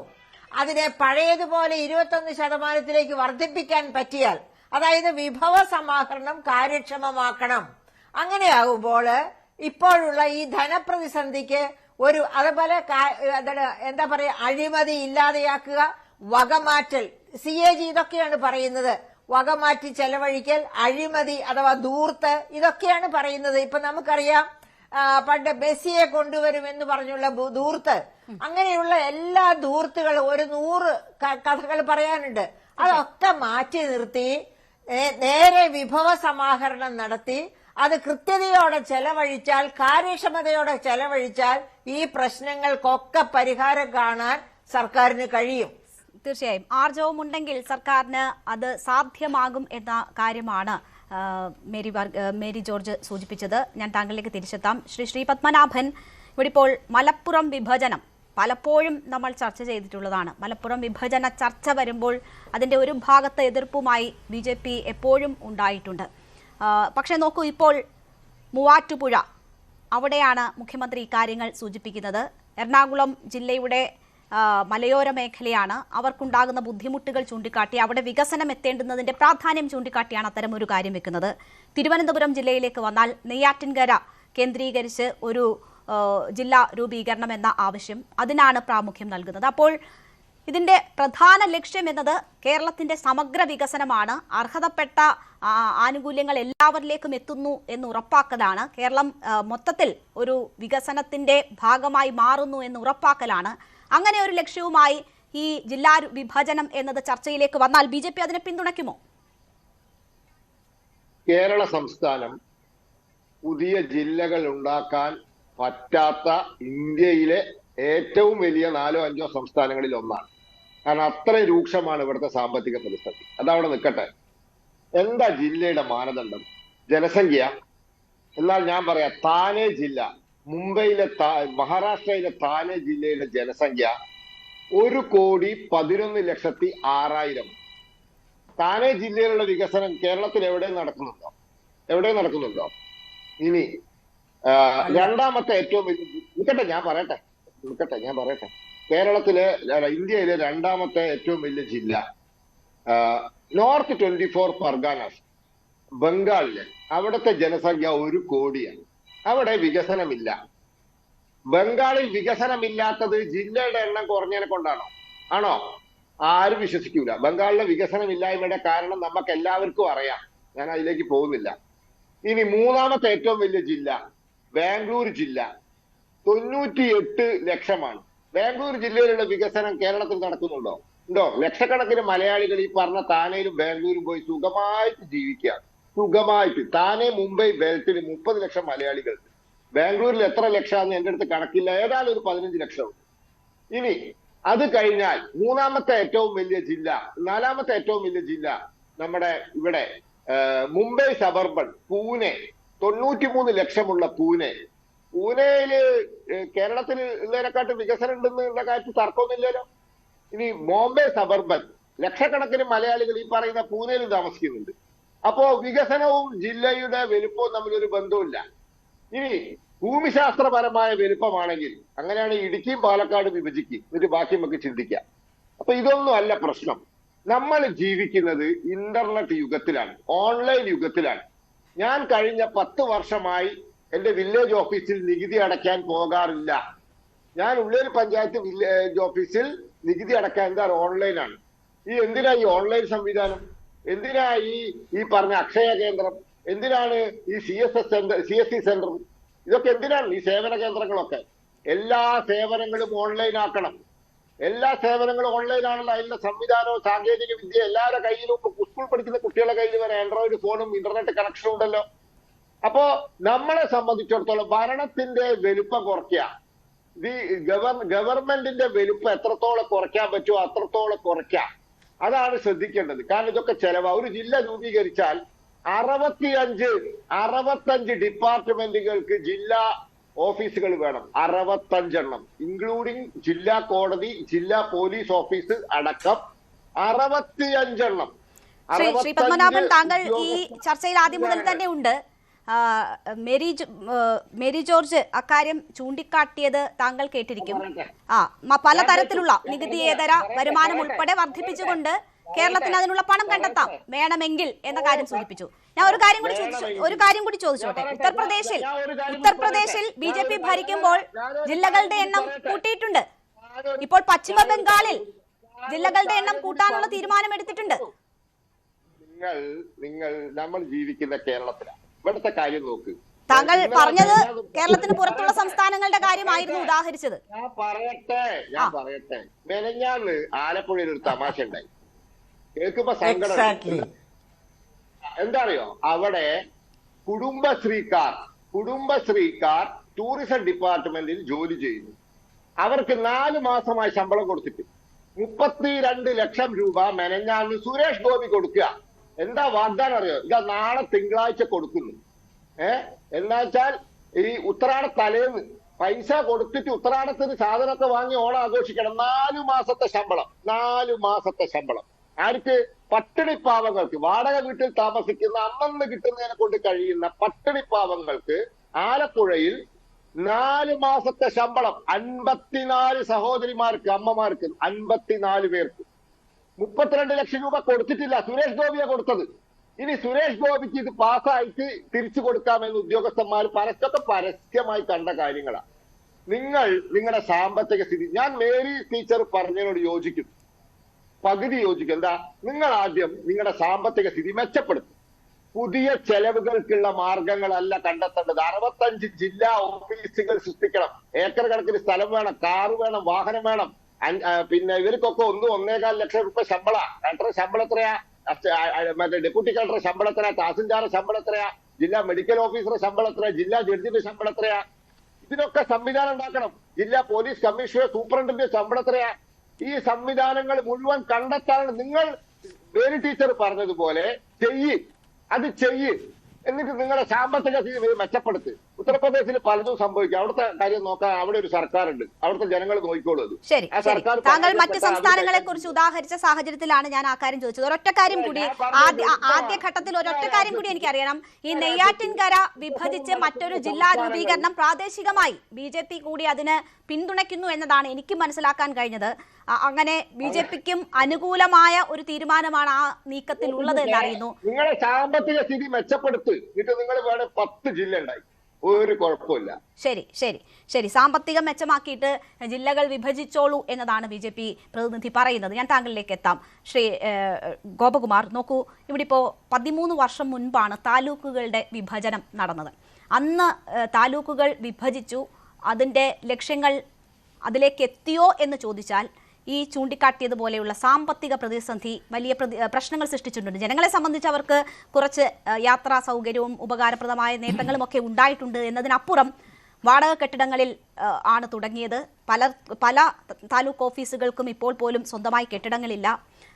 അതിനെ പഴയതുപോലെ 21% വർദ്ധിപ്പിക്കാൻ പറ്റിയാൽ, അതായത് വിഭവ സമാഹരണം കാര്യക്ഷമമാക്കണം. അങ്ങനെയാകുമ്പോൾ ഇപ്പോഴുള്ള ഈ ധനപ്രതിസന്ധിക്ക് അതുപോലെ എന്താ പറയാ, അഴിമതി ഇല്ലാതെയാക്കുക, വകമാറ്റൽ, CAG ഇതൊക്കെയാണ് പറയുന്നത്. വകമാറ്റി ചെലവഴിക്കൽ, അഴിമതി അഥവാ ധൂർത്ത്, ഇതൊക്കെയാണ് പറയുന്നത്. ഇപ്പൊ നമുക്കറിയാം, പണ്ട് മെസ്സിയെ കൊണ്ടുവരുമെന്ന് പറഞ്ഞുള്ള ധൂർത്ത്, അങ്ങനെയുള്ള എല്ലാ ധൂർത്തുകളും 100 കഥകൾ പറയാനുണ്ട്. അതൊക്കെ മാറ്റി നിർത്തി നേരെ വിഭവ സമാഹരണം നടത്തി അത് കൃത്യതയോടെ ചെലവഴിച്ചാൽ, കാര്യക്ഷമതയോടെ ചെലവഴിച്ചാൽ ഈ പ്രശ്നങ്ങൾക്കൊക്കെ പരിഹാരം കാണാൻ സർക്കാരിന് കഴിയും. തീർച്ചയായും ആർജവം ഉണ്ടെങ്കിൽ സർക്കാരിന് അത് സാധ്യമാകും എന്ന കാര്യമാണ് മേരി ജോർജ് സൂചിപ്പിച്ചത്. ഞാൻ താങ്കളിലേക്ക് തിരിച്ചെത്താം. ശ്രീ പത്മനാഭൻ, ഇവിടെ ഇപ്പോൾ മലപ്പുറം വിഭജനം പലപ്പോഴും നമ്മൾ ചർച്ച ചെയ്തിട്ടുള്ളതാണ്. മലപ്പുറം വിഭജന ചർച്ച വരുമ്പോൾ അതിൻ്റെ ഒരു ഭാഗത്ത് എതിർപ്പുമായി BJP എപ്പോഴും ഉണ്ടായിട്ടുണ്ട്. പക്ഷേ നോക്കൂ, ഇപ്പോൾ മൂവാറ്റുപുഴ, അവിടെയാണ് മുഖ്യമന്ത്രി ഇക്കാര്യങ്ങൾ സൂചിപ്പിക്കുന്നത്. എറണാകുളം ജില്ലയുടെ മലയോര മേഖലയാണ്. അവർക്കുണ്ടാകുന്ന ബുദ്ധിമുട്ടുകൾ ചൂണ്ടിക്കാട്ടി അവിടെ വികസനം എത്തേണ്ടുന്നതിന്റെ പ്രാധാന്യം ചൂണ്ടിക്കാട്ടിയാണ് അത്തരം ഒരു കാര്യം വെക്കുന്നത്. തിരുവനന്തപുരം ജില്ലയിലേക്ക് വന്നാൽ നെയ്യാറ്റിൻകര കേന്ദ്രീകരിച്ച് ഒരു ജില്ലാ രൂപീകരണം എന്ന ആവശ്യം, അതിനാണ് പ്രാമുഖ്യം നൽകുന്നത്. അപ്പോൾ ഇതിന്റെ പ്രധാന ലക്ഷ്യം എന്നത് കേരളത്തിന്റെ സമഗ്ര വികസനമാണ്. അർഹതപ്പെട്ട ആനുകൂല്യങ്ങൾ എല്ലാവരിലേക്കും എത്തുന്നു എന്ന് ഉറപ്പാക്കലാണ്. കേരളം മൊത്തത്തിൽ ഒരു വികസനത്തിന്റെ ഭാഗമായി മാറുന്നു എന്ന് ഉറപ്പാക്കലാണ്. അങ്ങനെ ഒരു ലക്ഷ്യവുമായി ഈ ജില്ലാ വിഭജനം എന്നത് ചർച്ചയിലേക്ക് വന്നാൽ BJP അതിനെ പിന്തുണയ്ക്കുമോ? കേരള സംസ്ഥാനം പുതിയ ജില്ലകൾ ഉണ്ടാക്കാൻ പറ്റാത്ത ഇന്ത്യയിലെ ഏറ്റവും വലിയ 4-5 സംസ്ഥാനങ്ങളിൽ ഒന്നാണ്. കാരണം അത്രയും രൂക്ഷമാണ് ഇവിടുത്തെ സാമ്പത്തിക പ്രതിസന്ധി. അതവിടെ നിൽക്കട്ടെ. എന്താ ജില്ലയുടെ മാനദണ്ഡം? ജനസംഖ്യ. എന്നാൽ ഞാൻ പറയാം, താനെ ജില്ല, മുംബൈയിലെ മഹാരാഷ്ട്രയിലെ താനെ ജില്ലയിലെ ജനസംഖ്യ 1,11,06,000. താനെ ജില്ലയിലുള്ള വികസനം കേരളത്തിൽ എവിടെയും നടക്കുന്നുണ്ടോ? ഇനി രണ്ടാമത്തെ ഏറ്റവും വലിയ, നിൽക്കട്ടെ ഞാൻ പറയട്ടെ, കേരളത്തിലെ ഇന്ത്യയിലെ രണ്ടാമത്തെ ഏറ്റവും വലിയ ജില്ല നോർത്ത് 24 പർഗാനാസ്, ബംഗാളിലെ, അവിടുത്തെ ജനസംഖ്യ 1 കോടിയാണ്. അവിടെ വികസനമില്ല. ബംഗാളിൽ വികസനമില്ലാത്തത് ജില്ലയുടെ എണ്ണം കുറഞ്ഞതിനെ കൊണ്ടാണോ? ആണോ? ആരും വിശ്വസിക്കൂല. ബംഗാളിലെ വികസനമില്ലായ്മയുടെ കാരണം നമുക്ക് എല്ലാവർക്കും അറിയാം. ഞാൻ അതിലേക്ക് പോകുന്നില്ല. ഇനി മൂന്നാമത്തെ ഏറ്റവും വലിയ ജില്ല ബാംഗ്ലൂർ ജില്ല, 98 ലക്ഷമാണ്. ബാംഗ്ലൂർ ജില്ലയിലുള്ള വികസനം കേരളത്തിൽ നടക്കുന്നുണ്ടോ? ഉണ്ടോ? ലക്ഷക്കണക്കിന് മലയാളികൾ ഈ പറഞ്ഞ താനെയിലും ബാംഗ്ലൂരും പോയി സുഖമായിട്ട് ജീവിക്കുകയാണ്. സുഖമായിട്ട്. താനെ മുംബൈ ബെൽറ്റിൽ 30 ലക്ഷം മലയാളികൾ. ബാംഗ്ലൂരിൽ എത്ര ലക്ഷമാണെന്ന് എന്റെ അടുത്ത് കണക്കില്ല. ഏതായാലും ഒരു 15 ലക്ഷം. ഇനി അത് കഴിഞ്ഞാൽ നാലാമത്തെ ഏറ്റവും വലിയ ജില്ല നമ്മുടെ ഇവിടെ മുംബൈ സബർബൻ പൂനെ, 93 ലക്ഷമുള്ള പൂനെയില് കേരളത്തിൽ ഉള്ളതിനെക്കാട്ടും വികസനം ഉണ്ടെന്നുള്ള കാര്യത്തിൽ തർക്കമൊന്നുമില്ലല്ലോ. ഇനി ബോംബെ സബർബൻ, ലക്ഷക്കണക്കിന് മലയാളികൾ ഈ പറയുന്ന പൂനെയിൽ താമസിക്കുന്നുണ്ട്. അപ്പോ വികസനവും ജില്ലയുടെ വലുപ്പവും തമ്മിലൊരു ബന്ധവുമില്ല. ഇനി ഭൂമിശാസ്ത്രപരമായ വലുപ്പമാണെങ്കിൽ അങ്ങനെയാണ് ഇടുക്കിയും പാലക്കാടും വിഭജിക്കും. എന്നിട്ട് ബാക്കി നമുക്ക് ചിന്തിക്കാം. അപ്പൊ ഇതൊന്നും അല്ല പ്രശ്നം. നമ്മൾ ജീവിക്കുന്നത് ഇന്റർനെറ്റ് യുഗത്തിലാണ്, ഓൺലൈൻ യുഗത്തിലാണ്. ഞാൻ കഴിഞ്ഞ 10 വർഷമായി എന്റെ വില്ലേജ് ഓഫീസിൽ നികുതി അടയ്ക്കാൻ പോകാറില്ല. ഞാൻ ഉള്ളൂർ പഞ്ചായത്ത് വില്ലേജ് ഓഫീസിൽ നികുതി അടയ്ക്കാൻ ഓൺലൈനാണ്. എന്തിനാ ഈ ഓൺലൈൻ സംവിധാനം? എന്തിനാ ഈ പറഞ്ഞ അക്ഷയ കേന്ദ്രം? എന്തിനാണ് ഈ CSC സെന്റർ? ഇതൊക്കെ എന്തിനാണ് ഈ സേവന കേന്ദ്രങ്ങളൊക്കെ? എല്ലാ സേവനങ്ങളും ഓൺലൈൻ ആക്കണം. എല്ലാ സേവനങ്ങളും ഓൺലൈനാണല്ലോ. അതിന്റെ സംവിധാനവും സാങ്കേതിക വിദ്യ എല്ലാവരുടെ കയ്യിലും, സ്കൂൾ പഠിക്കുന്ന കുട്ടികളുടെ കയ്യിൽ വരെ ആൻഡ്രോയിഡ് ഫോണും ഇന്റർനെറ്റ് കണക്ഷനും ഉണ്ടല്ലോ. അപ്പോ നമ്മളെ സംബന്ധിച്ചിടത്തോളം ഭരണത്തിന്റെ വലുപ്പം കുറയ്ക്കുക, ഗവൺമെന്റിന്റെ വലുപ്പം എത്രത്തോളം കുറയ്ക്കാൻ പറ്റുമോ അത്രത്തോളം കുറയ്ക്കുക. അതാണ് ശ്രദ്ധിക്കേണ്ടത്. കാരണം ഇതൊക്കെ ചെലവാ. ഒരു ജില്ല രൂപീകരിച്ചാൽ 65 ഡിപ്പാർട്ട്മെന്റുകൾക്ക് ജില്ലാ ഓഫീസുകൾ വേണം. 65 എണ്ണം, ഇൻക്ലൂഡിംഗ് ജില്ലാ കോടതി, ജില്ലാ പോലീസ് ഓഫീസ് അടക്കം 65 എണ്ണം. ശ്രീ പത്മനാഭൻ, താങ്കൾ ഈ ചർച്ചയിൽ ആദ്യം മുതൽ തന്നെ ഉണ്ട്. മേരി ജോർജ് അക്കാര്യം ചൂണ്ടിക്കാട്ടിയത് താങ്കൾ കേട്ടിരിക്കും. പലതരത്തിലുള്ള നികുതിയേതര വരുമാനം ഉൾപ്പെടെ വർദ്ധിപ്പിച്ചുകൊണ്ട് കേരളത്തിന് അതിനുള്ള പണം കണ്ടെത്താം വേണമെങ്കിൽ എന്ന കാര്യം സൂചിപ്പിച്ചു. ഞാൻ ഒരു കാര്യം കൂടി ചോദിച്ചോട്ടെ. ഉത്തർപ്രദേശിൽ BJP ഭരിക്കുമ്പോൾ ജില്ലകളുടെ എണ്ണം കൂട്ടിയിട്ടുണ്ട്. ഇപ്പോൾ പശ്ചിമ ബംഗാളിൽ ജില്ലകളുടെ എണ്ണം കൂട്ടാനുള്ള തീരുമാനം എടുത്തിട്ടുണ്ട്. നമ്മൾ ജീവിക്കുന്ന കേരളത്തിലാണ്. ഇവിടുത്തെ കാര്യം നോക്ക്. താങ്കൾ പറഞ്ഞത് കേരളത്തിന് പുറത്തുള്ള സംസ്ഥാനങ്ങളുടെ കാര്യമായിരുന്നു ഉദാഹരിച്ചത്. ഞാൻ പറയട്ടെ. മെനഞ്ഞാന്ന് ആലപ്പുഴയിൽ ഒരു തമാശ ഉണ്ടായി. കേൾക്കുമ്പോ സങ്കടം. എന്താറിയോ? അവിടെ കുടുംബശ്രീക്കാർ ടൂറിസം ഡിപ്പാർട്ട്മെന്റിൽ ജോലി ചെയ്യുന്നു. അവർക്ക് 4 മാസമായി ശമ്പളം കൊടുത്തിട്ട് 32 ലക്ഷം രൂപ മെനഞ്ഞാന്ന് സുരേഷ് ഗോപി കൊടുക്കുക. എന്താ വാഗ്ദാനം അറിയോ? ഇതാ നാളെ തിങ്കളാഴ്ച കൊടുക്കുന്നു. എന്നുവെച്ചാൽ ഈ ഉത്രാട തലേന്ന് പൈസ കൊടുത്തിട്ട് ഉത്രാടത്തിന് സാധനമൊക്കെ വാങ്ങി ഓണം ആഘോഷിക്കണം. 4 മാസത്തെ ശമ്പളം. ആർക്ക്? പട്ടിണിപ്പാവങ്ങൾക്ക്, വാടക വീട്ടിൽ താമസിക്കുന്ന അന്നന്ന് കിട്ടുന്നതിനെ കൊണ്ട് കഴിയുന്ന പട്ടിണിപ്പാവങ്ങൾക്ക് ആലപ്പുഴയിൽ 4 മാസത്തെ ശമ്പളം. 54 സഹോദരിമാർക്ക്, അമ്മമാർക്ക്, 54 പേർക്ക് 32 ലക്ഷം രൂപ കൊടുത്തിട്ടില്ല. സുരേഷ് ഗോപിയെ കൊടുത്തത്. ഇനി സുരേഷ് ഗോപിക്ക് ഇത് പാസ്സായിട്ട് തിരിച്ചു കൊടുക്കാമെന്ന് ഉദ്യോഗസ്ഥന്മാർ പരസ്യമായി കണ്ട കാര്യങ്ങളാണ്. നിങ്ങളുടെ സാമ്പത്തിക സ്ഥിതി, ഞാൻ മേരി ടീച്ചർ പറഞ്ഞതിനോട് യോജിക്കുന്നു. പകുതി യോജിക്കും. എന്താ? നിങ്ങൾ ആദ്യം നിങ്ങളുടെ സാമ്പത്തിക സ്ഥിതി മെച്ചപ്പെടുത്തും. പുതിയ ചെലവുകൾക്കുള്ള മാർഗങ്ങളല്ല കണ്ടെത്തേണ്ടത്. 65 ജില്ലാ ഓഫീസുകൾ സൃഷ്ടിക്കണം. ഏക്കർ കണക്കിന് സ്ഥലം വേണം, കാറ് വേണം, വാഹനം വേണം. പിന്നെ ഇവർക്കൊക്കെ 1.25 ലക്ഷം രൂപ ശമ്പളം. കളക്ടർ ശമ്പളം എത്രയാ? മറ്റേ ഡെപ്യൂട്ടി കളക്ടർ ശമ്പളം എത്രയാ? തഹസിൽദാർ ശമ്പളം എത്രയാ? ജില്ലാ മെഡിക്കൽ ഓഫീസറുടെ ശമ്പളം എത്രയാ? ജില്ലാ ജഡ്ജിന്റെ ശമ്പളം എത്രയാ? ഇതിനൊക്കെ സംവിധാനം ഉണ്ടാക്കണം. ജില്ലാ പോലീസ് കമ്മീഷണർ സൂപ്രണ്ടിന്റെ ശമ്പളം എത്രയാ? ഈ സംവിധാനങ്ങൾ മുഴുവൻ കണ്ടെത്താനാണ്. നിങ്ങൾ മേരി ടീച്ചർ പറഞ്ഞതുപോലെ അത് ചെയ്യ്, എന്നിട്ട് നിങ്ങളുടെ സാമ്പത്തിക സ്ഥിതി മെച്ചപ്പെടുത്ത്. ഉത്തർപ്രദേശിൽ പലതും സംഭവിക്കും. അവിടുത്തെ കാര്യം നോക്കാൻ അവിടെ ഒരു സർക്കാരുണ്ട്, അവിടുത്തെ ജനങ്ങൾ നോക്കിക്കോളൂ. ശരി, താങ്കൾ മറ്റ് സംസ്ഥാനങ്ങളെ കുറിച്ച് ഉദാഹരിച്ച സാഹചര്യത്തിലാണ് ഞാൻ ആ കാര്യം ചോദിച്ചത്. ഒരൊറ്റ കാര്യം കൂടി, ആദ്യഘട്ടത്തിൽ ഒരൊറ്റ കാര്യം കൂടി എനിക്കറിയണം. ഈ നെയ്യാറ്റിൻകര വിഭജിച്ച് മറ്റൊരു ജില്ലാ രൂപീകരണം പ്രാദേശികമായി BJP കൂടി അതിന് പിന്തുണയ്ക്കുന്നു എന്നതാണ് എനിക്ക് മനസ്സിലാക്കാൻ കഴിഞ്ഞത്. അങ്ങനെ BJPക്കും അനുകൂലമായ ഒരു തീരുമാനമാണ് ആ നീക്കത്തിൽ ഉള്ളത് എന്നറിയുന്നു. നിങ്ങളെ സാമ്പത്തിക സ്ഥിതി മെച്ചപ്പെടുത്ത്, എന്നിട്ട് നിങ്ങൾ വേണം 10 ജില്ല ഉണ്ടായി, ഒരു കുഴപ്പമില്ല. ശരി, സാമ്പത്തികം മെച്ചമാക്കിയിട്ട് ജില്ലകൾ വിഭജിച്ചോളൂ എന്നതാണ് BJP പ്രതിനിധി പറയുന്നത്. ഞാൻ താങ്കളിലേക്ക് എത്താം. ശ്രീ ഗോപകുമാർ, നോക്കൂ, ഇവിടെ ഇപ്പോൾ 13 വർഷം മുൻപാണ് താലൂക്കുകളുടെ വിഭജനം നടന്നത്. അന്ന് താലൂക്കുകൾ വിഭജിച്ചു. അതിൻ്റെ ലക്ഷ്യങ്ങൾ അതിലേക്ക് എത്തിയോ എന്ന് ചോദിച്ചാൽ ഈ ചൂണ്ടിക്കാട്ടിയതുപോലെയുള്ള സാമ്പത്തിക പ്രതിസന്ധി വലിയ പ്രശ്നങ്ങൾ സൃഷ്ടിച്ചിട്ടുണ്ട്. ജനങ്ങളെ സംബന്ധിച്ച് അവർക്ക് കുറച്ച് യാത്രാ സൗകര്യവും ഉപകാരപ്രദമായ നേട്ടങ്ങളും ഒക്കെ ഉണ്ടായിട്ടുണ്ട് എന്നതിനപ്പുറം വാടക കെട്ടിടങ്ങളിൽ ആണ് തുടങ്ങിയത്. പല താലൂക്ക് ഓഫീസുകൾക്കും ഇപ്പോൾ പോലും സ്വന്തമായി കെട്ടിടങ്ങളില്ല.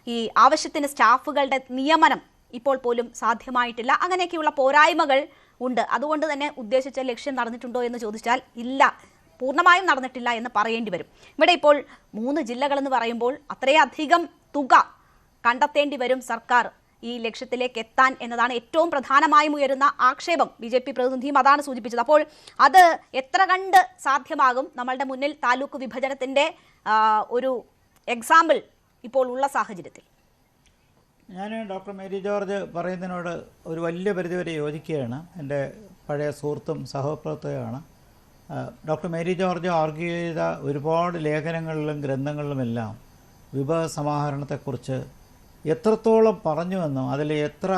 ഈ ആവശ്യത്തിന് സ്റ്റാഫുകളുടെ നിയമനം ഇപ്പോൾ പോലും സാധ്യമായിട്ടില്ല. അങ്ങനെയൊക്കെയുള്ള പോരായ്മകൾ ഉണ്ട്. അതുകൊണ്ട് തന്നെ ഉദ്ദേശിച്ച ലക്ഷ്യം നടന്നിട്ടുണ്ടോ എന്ന് ചോദിച്ചാൽ ഇല്ല, പൂർണ്ണമായും നടന്നിട്ടില്ല എന്ന് പറയേണ്ടി വരും. ഇവിടെ ഇപ്പോൾ 3 ജില്ലകളെന്ന് പറയുമ്പോൾ അത്രയധികം തുക കണ്ടെത്തേണ്ടി വരും സർക്കാർ ഈ ലക്ഷ്യത്തിലേക്ക് എത്താൻ എന്നതാണ് ഏറ്റവും പ്രധാനമായും ഉയരുന്ന ആക്ഷേപം. BJP പ്രതിനിധിയും അതാണ് സൂചിപ്പിച്ചത്. അപ്പോൾ അത് എത്ര കണ്ട് സാധ്യമാകും? നമ്മളുടെ മുന്നിൽ താലൂക്ക് വിഭജനത്തിൻ്റെ ഒരു എക്സാമ്പിൾ ഇപ്പോൾ ഉള്ള സാഹചര്യത്തിൽ. ഞാൻ ഡോക്ടർ മേരി ജോർജ് പറയുന്നതിനോട് ഒരു വലിയ പരിധിവരെ യോജിക്കുകയാണ്. എൻ്റെ പഴയ സുഹൃത്തും സഹപ്രവർത്തകയാണ്. ഡോക്ടർ മേരി ജോർജ് ആർഗ്യൂ ചെയ്ത ഒരുപാട് ലേഖനങ്ങളിലും ഗ്രന്ഥങ്ങളിലുമെല്ലാം വിഭവ സമാഹരണത്തെക്കുറിച്ച് എത്രത്തോളം പറഞ്ഞുവെന്നും അതിൽ എത്ര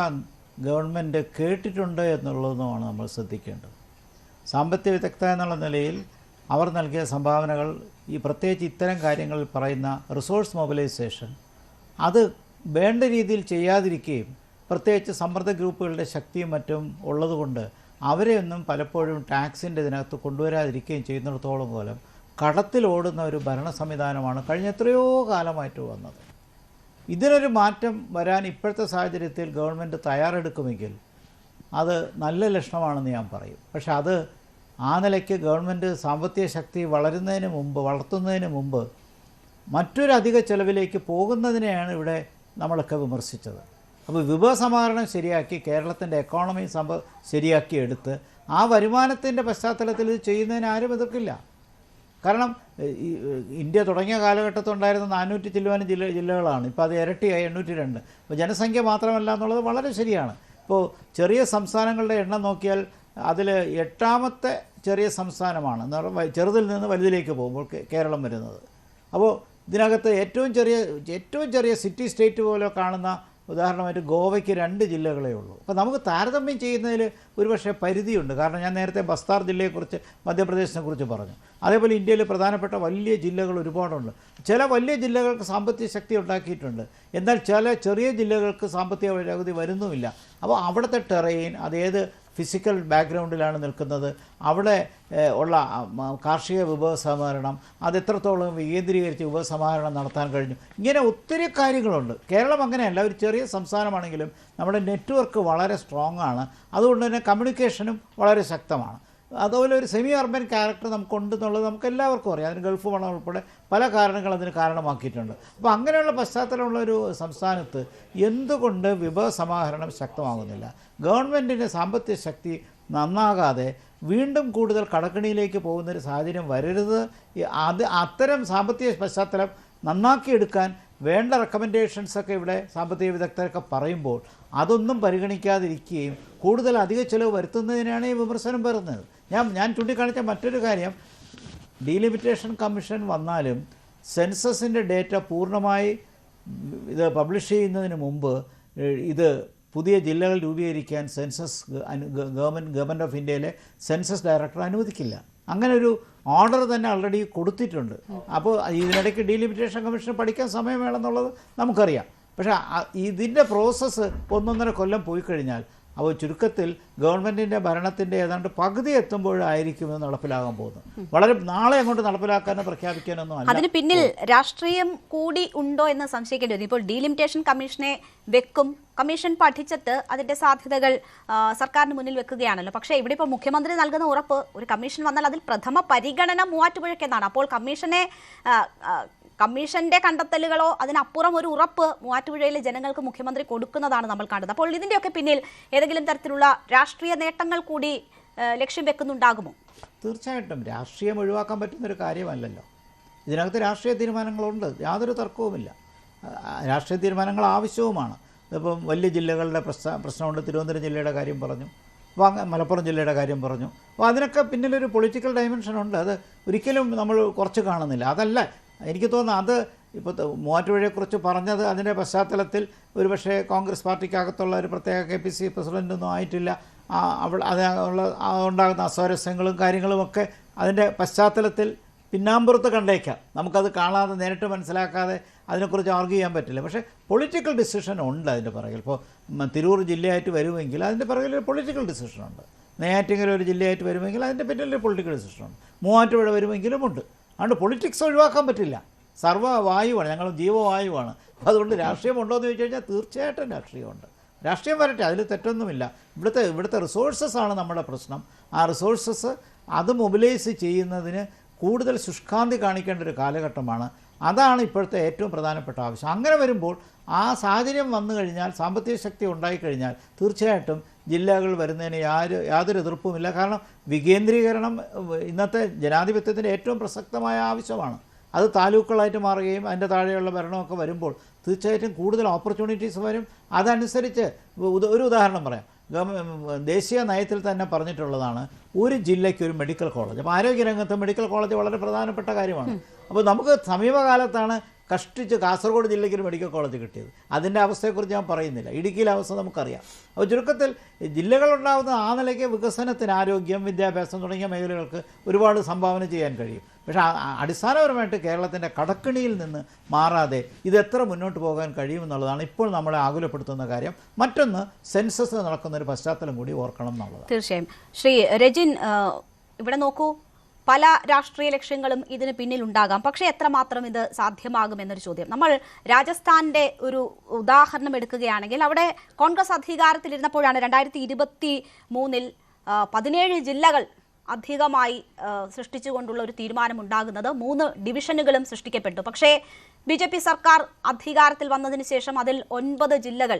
ഗവൺമെൻറ് കേട്ടിട്ടുണ്ട് എന്നുള്ളതുമാണ് നമ്മൾ ശ്രദ്ധിക്കേണ്ടത്. സാമ്പത്തിക വിദഗ്ധ എന്നുള്ള നിലയിൽ അവർ നൽകിയ സംഭാവനകൾ, ഈ പ്രത്യേകിച്ച് ഇത്തരം കാര്യങ്ങളിൽ പറയുന്ന റിസോഴ്സ് മൊബിലൈസേഷൻ, അത് വേണ്ട രീതിയിൽ ചെയ്യാതിരിക്കുകയും പ്രത്യേകിച്ച് സമ്മർദ്ദ ഗ്രൂപ്പുകളുടെ ശക്തിയും മറ്റും ഉള്ളതുകൊണ്ട് അവരെയൊന്നും പലപ്പോഴും ടാക്സിൻ്റെ ഇതിനകത്ത് കൊണ്ടുവരാതിരിക്കുകയും ചെയ്യുന്നിടത്തോളം കാലം കടത്തിലോടുന്ന ഒരു ഭരണ സംവിധാനമാണ് കഴിഞ്ഞ എത്രയോ കാലമായിട്ട് വന്നത്. ഇതിനൊരു മാറ്റം വരാൻ ഇപ്പോഴത്തെ സാഹചര്യത്തിൽ ഗവൺമെൻറ് തയ്യാറെടുക്കുമെങ്കിൽ അത് നല്ല ലക്ഷണമാണെന്ന് ഞാൻ പറയും. പക്ഷെ അത് ആ നിലയ്ക്ക് ഗവൺമെൻറ് സാമ്പത്തിക ശക്തി വളർത്തുന്നതിന് മുമ്പ് മറ്റൊരു അധിക ചെലവിലേക്ക് പോകുന്നതിനെയാണ് ഇവിടെ നമ്മളൊക്കെ വിമർശിച്ചത്. അപ്പോൾ വിഭവ സമാഹരണം ശരിയാക്കി കേരളത്തിൻ്റെ എക്കോണമി ശരിയാക്കി എടുത്ത് ആ വരുമാനത്തിൻ്റെ പശ്ചാത്തലത്തിൽ ഇത് ചെയ്യുന്നതിന് ആരും എതിർക്കില്ല. കാരണം ഇന്ത്യ തുടങ്ങിയ കാലഘട്ടത്തുണ്ടായിരുന്ന 400 ചില്ലുവാനും ജില്ലകളാണ്. ഇപ്പോൾ അത് ഇരട്ടിയായി 802. അപ്പോൾ ജനസംഖ്യ മാത്രമല്ല എന്നുള്ളത് വളരെ ശരിയാണ്. ഇപ്പോൾ ചെറിയ സംസ്ഥാനങ്ങളുടെ എണ്ണം നോക്കിയാൽ അതിൽ 8ാമത്തെ ചെറിയ സംസ്ഥാനമാണ്. എന്ന് പറഞ്ഞാൽ ചെറുതിൽ നിന്ന് വലുതിലേക്ക് പോകുമ്പോൾ കേരളം വരുന്നത്. അപ്പോൾ ഇതിനകത്ത് ഏറ്റവും ചെറിയ സിറ്റി സ്റ്റേറ്റ് പോലെ കാണുന്ന ഉദാഹരണമായിട്ട് ഗോവയ്ക്ക് 2 ജില്ലകളേ ഉള്ളൂ. അപ്പോൾ നമുക്ക് താരതമ്യം ചെയ്യുന്നതിൽ ഒരുപക്ഷെ പരിധിയുണ്ട്. കാരണം ഞാൻ നേരത്തെ ബസ്താർ ജില്ലയെക്കുറിച്ച്, മധ്യപ്രദേശിനെ കുറിച്ച് പറഞ്ഞു. അതേപോലെ ഇന്ത്യയിൽ പ്രധാനപ്പെട്ട വലിയ ജില്ലകൾ ഒരുപാടുണ്ട്. ചില വലിയ ജില്ലകൾക്ക് സാമ്പത്തിക ശക്തി ഉണ്ടാക്കിയിട്ടുണ്ട്, എന്നാൽ ചില ചെറിയ ജില്ലകൾക്ക് സാമ്പത്തിക പുരോഗതി വരുന്നുമില്ല. അപ്പോൾ അവിടുത്തെ ടെറൈൻ, അതേത് ഫിസിക്കൽ ബാക്ക്ഗ്രൗണ്ടിലാണ് നിൽക്കുന്നത്, അവിടെ ഉള്ള കാർഷിക വിഭവ സമാഹരണം, അതെത്രത്തോളം വികേന്ദ്രീകരിച്ച് വിഭവ സമാഹരണം നടത്താൻ കഴിഞ്ഞു, ഇങ്ങനെ ഒത്തിരി കാര്യങ്ങളുണ്ട്. കേരളം അങ്ങനെയല്ല, ഒരു ചെറിയ സംസ്ഥാനമാണെങ്കിലും നമ്മുടെ നെറ്റ്വർക്ക് വളരെ സ്ട്രോങ് ആണ്. അതുകൊണ്ട് തന്നെ കമ്മ്യൂണിക്കേഷനും വളരെ ശക്തമാണ്. അതുപോലെ ഒരു സെമി അർബൻ ക്യാരക്ടർ നമുക്കുണ്ടെന്നുള്ളത് നമുക്ക് എല്ലാവർക്കും അറിയാം. അതിന് ഗൾഫ് പണം ഉൾപ്പെടെ പല കാരണങ്ങൾ അതിന് കാരണമാക്കിയിട്ടുണ്ട്. അപ്പോൾ അങ്ങനെയുള്ള പശ്ചാത്തലമുള്ള ഒരു സംസ്ഥാനത്ത് എന്തുകൊണ്ട് വിഭവ സമാഹരണം ശക്തമാകുന്നില്ല? ഗവൺമെൻറ്റിൻ്റെ സാമ്പത്തിക ശക്തി നന്നാകാതെ വീണ്ടും കൂടുതൽ കടക്കണിയിലേക്ക് പോകുന്നൊരു സാഹചര്യം വരരുത്. അത്തരം സാമ്പത്തിക പശ്ചാത്തലം നന്നാക്കിയെടുക്കാൻ വേണ്ട റെക്കമെൻഡേഷൻസൊക്കെ ഇവിടെ സാമ്പത്തിക വിദഗ്ധരൊക്കെ പറയുമ്പോൾ അതൊന്നും പരിഗണിക്കാതിരിക്കുകയും കൂടുതൽ അധിക ചിലവ് വരുത്തുന്നതിനാണ് ഈ വിമർശനം വരുന്നത്. ഞാൻ ചൂണ്ടിക്കാണിച്ച മറ്റൊരു കാര്യം, ഡീലിമിറ്റേഷൻ കമ്മീഷൻ വന്നാലും സെൻസസിൻ്റെ ഡേറ്റ പൂർണ്ണമായി ഇത് പബ്ലിഷ് ചെയ്യുന്നതിന് മുമ്പ് ഇത് പുതിയ ജില്ലകൾ രൂപീകരിക്കാൻ സെൻസസ് ഗവൺമെൻറ് ഓഫ് ഇന്ത്യയിലെ സെൻസസ് ഡയറക്ടർ അനുവദിക്കില്ല. അങ്ങനെ ഒരു ഓർഡർ തന്നെ ഓൾറെഡി കൊടുത്തിട്ടുണ്ട്. അപ്പോൾ ഇതിനിടയ്ക്ക് ഡീലിമിറ്റേഷൻ കമ്മീഷൻ പഠിക്കാൻ സമയം വേണമെന്നുള്ളത് നമുക്കറിയാം. പക്ഷേ ഇതിൻ്റെ പ്രോസസ്സ് 1.5 കൊല്ലം പോയി കഴിഞ്ഞാൽ അപ്പോൾ ചുരുക്കത്തിൽ ഗവൺമെൻറ്റിൻ്റെ ഭരണത്തിൻ്റെ ഏതാണ്ട് പകുതി എത്തുമ്പോഴായിരിക്കും ഇത് നടപ്പിലാകാൻ പോകുന്നത്. വളരെ നാളെ അങ്ങോട്ട് നടപ്പിലാക്കാനോ പ്രഖ്യാപിക്കാനൊന്നും അല്ല. അതിന് പിന്നിൽ രാഷ്ട്രീയം കൂടി ഉണ്ടോ എന്ന് സംശയിക്കേണ്ടി വരും. ഇപ്പോൾ ഡീലിമിറ്റേഷൻ കമ്മീഷനെ വെക്കും, കമ്മീഷൻ പഠിച്ചിട്ട് അതിന്റെ സാധ്യതകൾ സർക്കാരിന് മുന്നിൽ വെക്കുകയാണല്ലോ. പക്ഷേ ഇവിടെ ഇപ്പോൾ മുഖ്യമന്ത്രി നൽകുന്ന ഉറപ്പ് ഒരു കമ്മീഷൻ വന്നാൽ അതിൽ പ്രഥമ പരിഗണന മൂവാറ്റുപുഴയ്ക്കെന്നാണ്. അപ്പോൾ കമ്മീഷന്റെ കണ്ടെത്തലുകളോ അതിനപ്പുറം ഒരു ഉറപ്പ് മൂവാറ്റുപുഴയിലെ ജനങ്ങൾക്ക് മുഖ്യമന്ത്രി കൊടുക്കുന്നതാണ് നമ്മൾ കണ്ടത്. അപ്പോൾ ഇതിന്റെയൊക്കെ പിന്നിൽ ഏതെങ്കിലും തരത്തിലുള്ള രാഷ്ട്രീയ നേട്ടങ്ങൾ കൂടി ലക്ഷ്യം വെക്കുന്നുണ്ടാകുമോ? തീർച്ചയായിട്ടും രാഷ്ട്രീയം ഒഴിവാക്കാൻ പറ്റുന്നൊരു കാര്യമല്ലല്ലോ. ഇതിനകത്ത് രാഷ്ട്രീയ തീരുമാനങ്ങളുണ്ട്, യാതൊരു തർക്കവുമില്ല. രാഷ്ട്രീയ തീരുമാനങ്ങൾ ആവശ്യവുമാണ്. ഇപ്പം വലിയ ജില്ലകളുടെ പ്രശ്നമുണ്ട്. തിരുവനന്തപുരം ജില്ലയുടെ കാര്യം പറഞ്ഞു, മലപ്പുറം ജില്ലയുടെ കാര്യം പറഞ്ഞു. അപ്പോൾ അതിനൊക്കെ പിന്നിലൊരു പൊളിറ്റിക്കൽ ഡയമെൻഷനുണ്ട്. അത് ഒരിക്കലും നമ്മൾ കുറച്ച് കാണുന്നില്ല. അതല്ല എനിക്ക് തോന്നുന്നു, അത് ഇപ്പോൾ മൂവാറ്റുപുഴയെക്കുറിച്ച് പറഞ്ഞത് അതിൻ്റെ പശ്ചാത്തലത്തിൽ ഒരുപക്ഷെ കോൺഗ്രസ് പാർട്ടിക്കകത്തുള്ള ഒരു പ്രത്യേക KPC പ്രസിഡൻ്റൊന്നും ആയിട്ടില്ല. ഉണ്ടാകുന്ന അസ്വാരസ്യങ്ങളും കാര്യങ്ങളുമൊക്കെ അതിൻ്റെ പശ്ചാത്തലത്തിൽ പിന്നാമ്പുറത്ത് കണ്ടേക്കാം. നമുക്കത് കാണാതെ നേരിട്ട് മനസ്സിലാക്കാതെ അതിനെക്കുറിച്ച് ആർഗ്യൂ ചെയ്യാൻ പറ്റില്ല. പക്ഷേ പൊളിറ്റിക്കൽ ഡിസിഷൻ ഉണ്ട് അതിൻ്റെ പിറകിൽ. ഇപ്പോൾ തിരൂർ ജില്ലയായിട്ട് വരുമെങ്കിൽ അതിൻ്റെ പിറകിൽ ഒരു പൊളിറ്റിക്കൽ ഡിസിഷനുണ്ട്. നെയ്യാറ്റിൻകര ഒരു ജില്ലയായിട്ട് വരുമെങ്കിൽ അതിൻ്റെ പിന്നിലൊരു പൊളിറ്റിക്കൽ ഡിസിഷനുണ്ട്. മൂവാറ്റുപുഴ വരുമെങ്കിലും ഉണ്ട്. അതുകൊണ്ട് പൊളിറ്റിക്സ് ഒഴിവാക്കാൻ പറ്റില്ല. സർവ്വവായുവാണ്, ഞങ്ങൾ ജീവവായുവാണ്. അതുകൊണ്ട് രാഷ്ട്രീയമുണ്ടോ എന്ന് ചോദിച്ചു കഴിഞ്ഞാൽ തീർച്ചയായിട്ടും രാഷ്ട്രീയമുണ്ട്. രാഷ്ട്രീയം വരട്ടെ, അതിൽ തെറ്റൊന്നുമില്ല. ഇവിടുത്തെ റിസോഴ്സസാണ് നമ്മുടെ പ്രശ്നം. ആ റിസോഴ്സസ് അത് മൊബിലൈസ് ചെയ്യുന്നതിന് കൂടുതൽ ശുഷ്കാന്തി കാണിക്കേണ്ട ഒരു കാലഘട്ടമാണ്. അതാണ് ഇപ്പോഴത്തെ ഏറ്റവും പ്രധാനപ്പെട്ട ആവശ്യം. അങ്ങനെ വരുമ്പോൾ ആ സാഹചര്യം വന്നു കഴിഞ്ഞാൽ, സാമ്പത്തിക ശക്തി ഉണ്ടായിക്കഴിഞ്ഞാൽ തീർച്ചയായിട്ടും ജില്ലകൾ വരുന്നതിന് യാതൊരു എതിർപ്പുമില്ല. കാരണം വികേന്ദ്രീകരണം ഇന്നത്തെ ജനാധിപത്യത്തിൻ്റെ ഏറ്റവും പ്രസക്തമായ ആവശ്യമാണ്. അത് താലൂക്കുകളായിട്ട് മാറുകയും അതിൻ്റെ താഴെയുള്ള ഭരണമൊക്കെ വരുമ്പോൾ തീർച്ചയായിട്ടും കൂടുതൽ ഓപ്പർച്യൂണിറ്റീസ് വരും. അതനുസരിച്ച് ഒരു ഉദാഹരണം പറയാം. ദേശീയ നയത്തിൽ തന്നെ പറഞ്ഞിട്ടുള്ളതാണ് ഒരു ജില്ലയ്ക്ക് ഒരു മെഡിക്കൽ കോളേജ്. അപ്പോൾ ആരോഗ്യരംഗത്ത് മെഡിക്കൽ കോളേജ് വളരെ പ്രധാനപ്പെട്ട കാര്യമാണ്. അപ്പോൾ നമുക്ക് സമീപകാലത്താണ് കഷ്ടിച്ച് കാസർഗോഡ് ജില്ലയ്ക്ക് ഒരു മെഡിക്കൽ കോളേജ് കിട്ടിയത്. അതിൻ്റെ അവസ്ഥയെക്കുറിച്ച് ഞാൻ പറയുന്നില്ല. ഇടുക്കിയിലെ അവസ്ഥ നമുക്കറിയാം. അപ്പോൾ ചുരുക്കത്തിൽ ജില്ലകളുണ്ടാകുന്ന ആ നിലയ്ക്ക് വികസനത്തിന് ആരോഗ്യം, വിദ്യാഭ്യാസം തുടങ്ങിയ മേഖലകൾക്ക് ഒരുപാട് സംഭാവന ചെയ്യാൻ കഴിയും. പക്ഷേ അടിസ്ഥാനപരമായിട്ട് കേരളത്തിൻ്റെ കടക്കിണിയിൽ നിന്ന് മാറാതെ ഇതെത്ര മുന്നോട്ട് പോകാൻ കഴിയുമെന്നുള്ളതാണ് ഇപ്പോൾ നമ്മളെ ആകുലപ്പെടുത്തുന്ന കാര്യം. മറ്റൊന്ന്, സെൻസസ് നടക്കുന്ന ഒരു പശ്ചാത്തലം കൂടി ഓർക്കണം എന്നുള്ളത്. തീർച്ചയായും. ശ്രീ രജിൻ, ഇവിടെ നോക്കൂ, പല രാഷ്ട്രീയ ലക്ഷ്യങ്ങളും ഇതിന് പിന്നിലുണ്ടാകാം. പക്ഷേ എത്രമാത്രം ഇത് സാധ്യമാകുമെന്നൊരു ചോദ്യം. നമ്മൾ രാജസ്ഥാന്റെ ഒരു ഉദാഹരണം എടുക്കുകയാണെങ്കിൽ അവിടെ കോൺഗ്രസ് അധികാരത്തിലിരുന്നപ്പോഴാണ് 2023 17 ജില്ലകൾ അധികമായി സൃഷ്ടിച്ചുകൊണ്ടുള്ള ഒരു തീരുമാനമുണ്ടാകുന്നത്. 3 ഡിവിഷനുകളും സൃഷ്ടിക്കപ്പെട്ടു. പക്ഷേ BJP സർക്കാർ അധികാരത്തിൽ വന്നതിന് ശേഷം അതിൽ 9 ജില്ലകൾ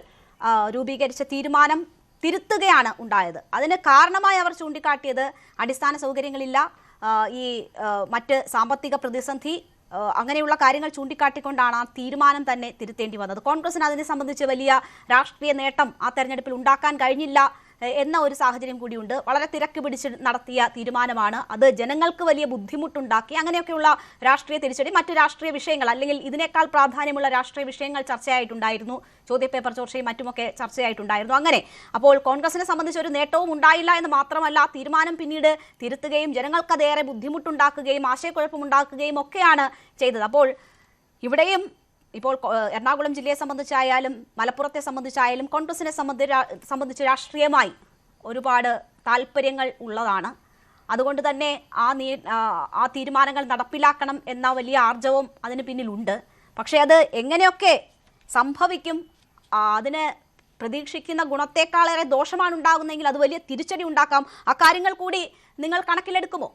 രൂപീകരിച്ച തീരുമാനം തിരുത്തുകയാണ് ഉണ്ടായത്. അതിന് കാരണമായി അവർ ചൂണ്ടിക്കാട്ടിയത് അടിസ്ഥാന സൗകര്യങ്ങളില്ല, ഈ മറ്റ് സാമ്പത്തിക പ്രതിസന്ധി, അങ്ങനെയുള്ള കാര്യങ്ങൾ ചൂണ്ടിക്കാട്ടിക്കൊണ്ടാണ് ആ തീരുമാനം തന്നെ തിരുത്തേണ്ടി വന്നത്. കോൺഗ്രസിന് അതിനെ സംബന്ധിച്ച് വലിയ രാഷ്ട്രീയ നേട്ടം ആ തെരഞ്ഞെടുപ്പിൽ ഉണ്ടാക്കാൻ കഴിഞ്ഞില്ല എന്ന ഒരു സാഹചര്യം കൂടിയുണ്ട്. വളരെ തിരക്ക് പിടിച്ച് നടത്തിയ തീരുമാനമാണ്. അത് ജനങ്ങൾക്ക് വലിയ ബുദ്ധിമുട്ടുണ്ടാക്കി. അങ്ങനെയൊക്കെയുള്ള രാഷ്ട്രീയ തിരിച്ചടി, മറ്റ് രാഷ്ട്രീയ വിഷയങ്ങൾ അല്ലെങ്കിൽ ഇതിനേക്കാൾ പ്രാധാന്യമുള്ള രാഷ്ട്രീയ വിഷയങ്ങൾ ചർച്ചയായിട്ടുണ്ടായിരുന്നു. ചോദ്യപേപ്പർ ചർച്ചയും മറ്റുമൊക്കെ ചർച്ചയായിട്ടുണ്ടായിരുന്നു. അങ്ങനെ അപ്പോൾ കോൺഗ്രസിനെ സംബന്ധിച്ച് ഒരു നേട്ടവും ഉണ്ടായില്ല എന്ന് മാത്രമല്ല, ആ തീരുമാനം പിന്നീട് തിരുത്തുകയും ജനങ്ങൾക്കതേറെ ബുദ്ധിമുട്ടുണ്ടാക്കുകയും ആശയക്കുഴപ്പമുണ്ടാക്കുകയും ഒക്കെയാണ് ചെയ്തത്. അപ്പോൾ ഇവിടെയും ഇപ്പോൾ എറണാകുളം ജില്ലയെ സംബന്ധിച്ചായാലും മലപ്പുറത്തെ സംബന്ധിച്ചായാലും കോൺഗ്രസിനെ സംബന്ധിച്ച് രാഷ്ട്രീയമായി ഒരുപാട് താല്പര്യങ്ങൾ ഉള്ളതാണ്. അതുകൊണ്ട് തന്നെ ആ തീരുമാനങ്ങൾ നടപ്പിലാക്കണം എന്ന വലിയ ആർജവം അതിന് പിന്നിലുണ്ട്. പക്ഷേ അത് എങ്ങനെയൊക്കെ സംഭവിക്കും, അതിന് പ്രതീക്ഷിക്കുന്ന ഗുണത്തെക്കാളേറെ ദോഷമാണ് ഉണ്ടാകുന്നതെങ്കിൽ അത് വലിയ തിരിച്ചടി ഉണ്ടാക്കാം. ആ കാര്യങ്ങൾ കൂടി നിങ്ങൾ കണക്കിലെടുക്കുമോ?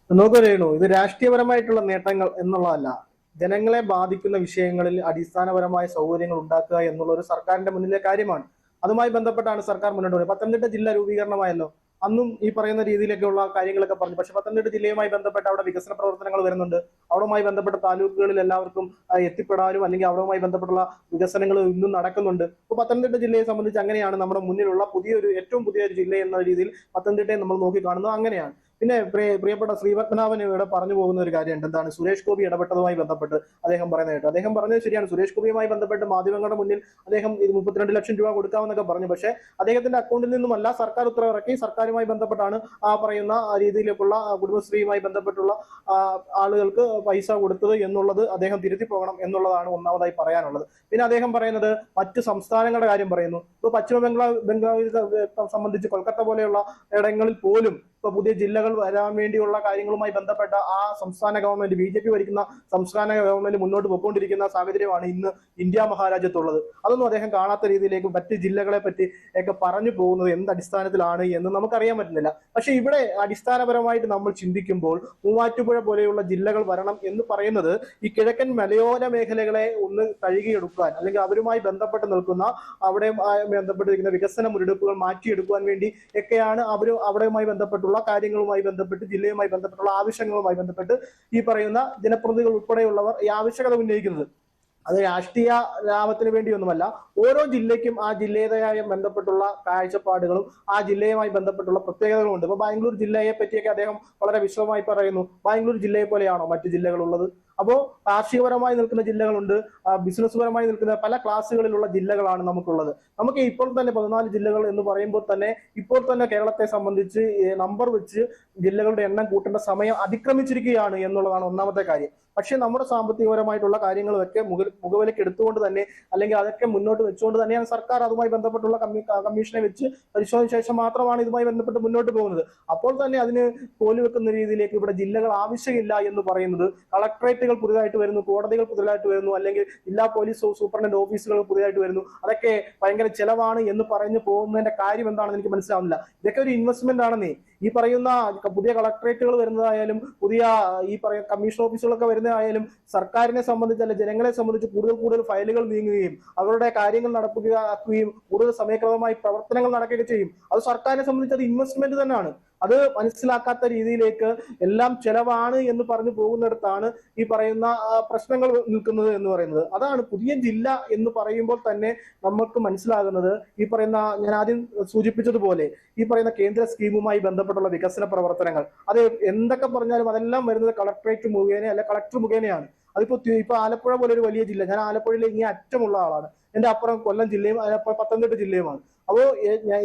നോക്കൂ രേണു, ഇത് രാഷ്ട്രീയപരമായിട്ടുള്ള നേട്ടങ്ങൾ എന്നുള്ളതല്ല, ജനങ്ങളെ ബാധിക്കുന്ന വിഷയങ്ങളിൽ അടിസ്ഥാനപരമായ സൗകര്യങ്ങൾ ഉണ്ടാക്കുക എന്നുള്ള ഒരു സർക്കാരിന്റെ മുന്നിലെ കാര്യമാണ്. അതുമായി ബന്ധപ്പെട്ടാണ് സർക്കാർ മുന്നോട്ട് പോകുന്നത്. പത്തനംതിട്ട ജില്ല രൂപീകരണമായല്ലോ, അന്നും ഈ പറയുന്ന രീതിയിലൊക്കെയുള്ള കാര്യങ്ങളൊക്കെ പറഞ്ഞു. പക്ഷെ പത്തനംതിട്ട ജില്ലയുമായി ബന്ധപ്പെട്ട് അവിടെ വികസന പ്രവർത്തനങ്ങൾ വരുന്നുണ്ട്. അവിടുമായി ബന്ധപ്പെട്ട താലൂക്കുകളിൽ എല്ലാവർക്കും എത്തിപ്പെടാനും അല്ലെങ്കിൽ അവിടുമായി ബന്ധപ്പെട്ടുള്ള വികസനങ്ങൾ ഇന്നും നടക്കുന്നുണ്ട്. അപ്പോൾ പത്തനംതിട്ട ജില്ലയെ സംബന്ധിച്ച് അങ്ങനെയാണ് നമ്മുടെ മുന്നിലുള്ള ഏറ്റവും പുതിയൊരു ജില്ല എന്ന രീതിയിൽ പത്തനംതിട്ടയെ നമ്മൾ നോക്കി കാണുന്നത് അങ്ങനെയാണ്. പിന്നെ പ്രിയപ്പെട്ട ശ്രീപത്മനാഭൻ ഇവിടെ പറഞ്ഞു പോകുന്ന ഒരു കാര്യമുണ്ട്. എന്താണ് സുരേഷ് ഗോപി ഇടപെട്ടതുമായി ബന്ധപ്പെട്ട് അദ്ദേഹം പറയുന്നത് കേട്ടോ. അദ്ദേഹം പറഞ്ഞത് ശരിയാണ്. സുരേഷ് ഗോപിയുമായി ബന്ധപ്പെട്ട് മാധ്യമങ്ങളുടെ മുന്നിൽ അദ്ദേഹം ഇത് 32 ലക്ഷം രൂപ കൊടുക്കാമെന്നൊക്കെ പറഞ്ഞു. പക്ഷേ അദ്ദേഹത്തിന്റെ അക്കൗണ്ടിൽ നിന്നുമല്ല, സർക്കാർ ഉത്തരവിറക്കി സർക്കാരുമായി ബന്ധപ്പെട്ടാണ് ആ പറയുന്ന രീതിയിലേക്കുള്ള കുടുംബശ്രീയുമായി ബന്ധപ്പെട്ടുള്ള ആളുകൾക്ക് പൈസ കൊടുത്തത് എന്നുള്ളത് അദ്ദേഹം തിരുത്തി പോകണം എന്നുള്ളതാണ് ഒന്നാമതായി പറയാനുള്ളത്. പിന്നെ അദ്ദേഹം പറയുന്നത് മറ്റ് സംസ്ഥാനങ്ങളുടെ കാര്യം പറയുന്നു. ഇപ്പൊ പശ്ചിമ ബംഗാളിൽ സംബന്ധിച്ച് കൊൽക്കത്ത പോലെയുള്ള ഇടങ്ങളിൽ പോലും ഇപ്പൊ പുതിയ ജില്ലകൾ വരാൻ വേണ്ടിയുള്ള കാര്യങ്ങളുമായി ബന്ധപ്പെട്ട ആ സംസ്ഥാന ഗവൺമെന്റ്, BJP ഭരിക്കുന്ന സംസ്ഥാന ഗവൺമെന്റ് മുന്നോട്ട് പോയിക്കൊണ്ടിരിക്കുന്ന സാഹചര്യമാണ് ഇന്ന് ഇന്ത്യ മഹാരാജ്യത്തുള്ളത്. അതൊന്നും അദ്ദേഹം കാണാത്ത രീതിയിലേക്ക് മറ്റ് ജില്ലകളെ പറ്റി ഒക്കെ പറഞ്ഞു പോകുന്നത് എന്ത് അടിസ്ഥാനത്തിലാണ് എന്ന് നമുക്കറിയാൻ പറ്റുന്നില്ല. പക്ഷെ ഇവിടെ അടിസ്ഥാനപരമായിട്ട് നമ്മൾ ചിന്തിക്കുമ്പോൾ മൂവാറ്റുപുഴ പോലെയുള്ള ജില്ലകൾ വരണം എന്ന് പറയുന്നത് ഈ കിഴക്കൻ മലയോര മേഖലകളെ ഒന്ന് കഴുകിയെടുക്കാൻ, അല്ലെങ്കിൽ അവരുമായി ബന്ധപ്പെട്ട് നിൽക്കുന്ന അവിടെ ബന്ധപ്പെട്ടിരിക്കുന്ന വികസന മുരടിപ്പുകൾ മാറ്റിയെടുക്കുവാൻ വേണ്ടി ഒക്കെയാണ് അവിടെയുമായി ബന്ധപ്പെട്ടുള്ള കാര്യങ്ങളുമായി ബന്ധപ്പെട്ട്, ജില്ലയുമായി ബന്ധപ്പെട്ടുള്ള ആവശ്യങ്ങളുമായി ബന്ധപ്പെട്ട് ഈ പറയുന്ന ജനപ്രതിനിധികൾ ഉൾപ്പെടെയുള്ളവർ ഈ ആവശ്യകത ഉന്നയിക്കുന്നത്. അത് രാഷ്ട്രീയ ലാഭത്തിന് വേണ്ടിയൊന്നുമല്ല. ഓരോ ജില്ലയ്ക്കും ആ ജില്ലയുമായി ബന്ധപ്പെട്ടുള്ള കാഴ്ചപ്പാടുകളും ആ ജില്ലയുമായി ബന്ധപ്പെട്ടുള്ള പ്രത്യേകതകളും ഉണ്ട്. ഇപ്പൊ ബാംഗ്ലൂർ ജില്ലയെ പറ്റിയൊക്കെ അദ്ദേഹം വളരെ വിശദമായി പറയുന്നു. ബാംഗ്ലൂർ ജില്ലയെ പോലെയാണോ മറ്റു ജില്ലകളുള്ളത്? അപ്പോൾ കാർഷികപരമായി നിൽക്കുന്ന ജില്ലകളുണ്ട്, ബിസിനസ് പരമായി നിൽക്കുന്ന പല ക്ലാസ്സുകളിലുള്ള ജില്ലകളാണ് നമുക്കുള്ളത്. നമുക്ക് ഇപ്പോൾ തന്നെ 14 ജില്ലകൾ എന്ന് പറയുമ്പോൾ തന്നെ ഇപ്പോൾ തന്നെ കേരളത്തെ സംബന്ധിച്ച് നമ്പർ വെച്ച് ജില്ലകളുടെ എണ്ണം കൂട്ടേണ്ട സമയം അതിക്രമിച്ചിരിക്കുകയാണ് എന്നുള്ളതാണ് ഒന്നാമത്തെ കാര്യം. പക്ഷെ നമ്മുടെ സാമ്പത്തികപരമായിട്ടുള്ള കാര്യങ്ങളൊക്കെ മുഖവിലേക്ക് എടുത്തുകൊണ്ട് തന്നെ, അല്ലെങ്കിൽ അതൊക്കെ മുന്നോട്ട് വെച്ചുകൊണ്ട് തന്നെയാണ് സർക്കാർ അതുമായി ബന്ധപ്പെട്ടുള്ള കമ്മീഷനെ വെച്ച് പരിശോധിച്ച ശേഷം മാത്രമാണ് ഇതുമായി ബന്ധപ്പെട്ട് മുന്നോട്ട് പോകുന്നത്. അപ്പോൾ തന്നെ അതിന് കോലുവെക്കുന്ന രീതിയിലേക്ക് ഇവിടെ ജില്ലകൾ ആവശ്യമില്ല എന്ന് പറയുന്നത്, കളക്ടറേറ്റുകൾ പുതിയതായിട്ട് വരുന്നു, കോടതികൾ പുതിയതായിട്ട് വരുന്നു, അല്ലെങ്കിൽ ജില്ലാ പോലീസ് സൂപ്രണ്ടന്റ് ഓഫീസുകൾ പുതിയതായിട്ട് വരുന്നു, അതൊക്കെ ഭയങ്കര ചെലവാണ് എന്ന് പറഞ്ഞു പോകുന്നതിന്റെ കാര്യം എന്താണെന്ന് എനിക്ക് മനസ്സിലാവുന്നില്ല. ഇതൊക്കെ ഒരു ഇൻവെസ്റ്റ്മെന്റ് ആണെന്നേ. ഈ പറയുന്ന പുതിയ കളക്ടറേറ്റുകൾ വരുന്നതായാലും പുതിയ ഈ പറയുന്ന കമ്മീഷൻ ഓഫീസുകളൊക്കെ വരുന്നതായാലും സർക്കാരിനെ സംബന്ധിച്ച്, അല്ലെ ജനങ്ങളെ സംബന്ധിച്ച് കൂടുതൽ ഫയലുകൾ നീങ്ങുകയും അവരുടെ കാര്യങ്ങൾ നടപ്പിലാക്കുകയും കൂടുതൽ സമയക്രമമായി പ്രവർത്തനങ്ങൾ നടക്കുകയൊക്കെ ചെയ്യും. അത് സർക്കാരിനെ സംബന്ധിച്ച് അത് ഇൻവെസ്റ്റ്മെന്റ് തന്നെയാണ്. അത് മനസ്സിലാക്കാത്ത രീതിയിലേക്ക് എല്ലാം ചെലവാണ് എന്ന് പറഞ്ഞു പോകുന്നിടത്താണ് ഈ പറയുന്ന പ്രശ്നങ്ങൾ നിൽക്കുന്നത് എന്ന് പറയുന്നത്. അതാണ് പുതിയ ജില്ല എന്ന് പറയുമ്പോൾ തന്നെ നമുക്ക് മനസ്സിലാകുന്നത്, ഈ പറയുന്ന ഞാൻ ആദ്യം സൂചിപ്പിച്ചതുപോലെ ഈ പറയുന്ന കേന്ദ്ര സ്കീമുമായി ബന്ധപ്പെട്ടുള്ള വികസന പ്രവർത്തനങ്ങൾ, അത് എന്തൊക്കെ പറഞ്ഞാലും അതെല്ലാം വരുന്നത് കളക്ടറേറ്റ് മുഖേന അല്ലെ കളക്ടർ മുഖേനയാണ്. ഇപ്പൊ ആലപ്പുഴ പോലെ ഒരു വലിയ ജില്ല, ഞാൻ ആലപ്പുഴയിലെ ഇങ്ങനെ അറ്റമുള്ള ആളാണ്, എന്റെ അപ്പുറം കൊല്ലം ജില്ലയും പത്തനംതിട്ട ജില്ലയുമാണ്. അപ്പോൾ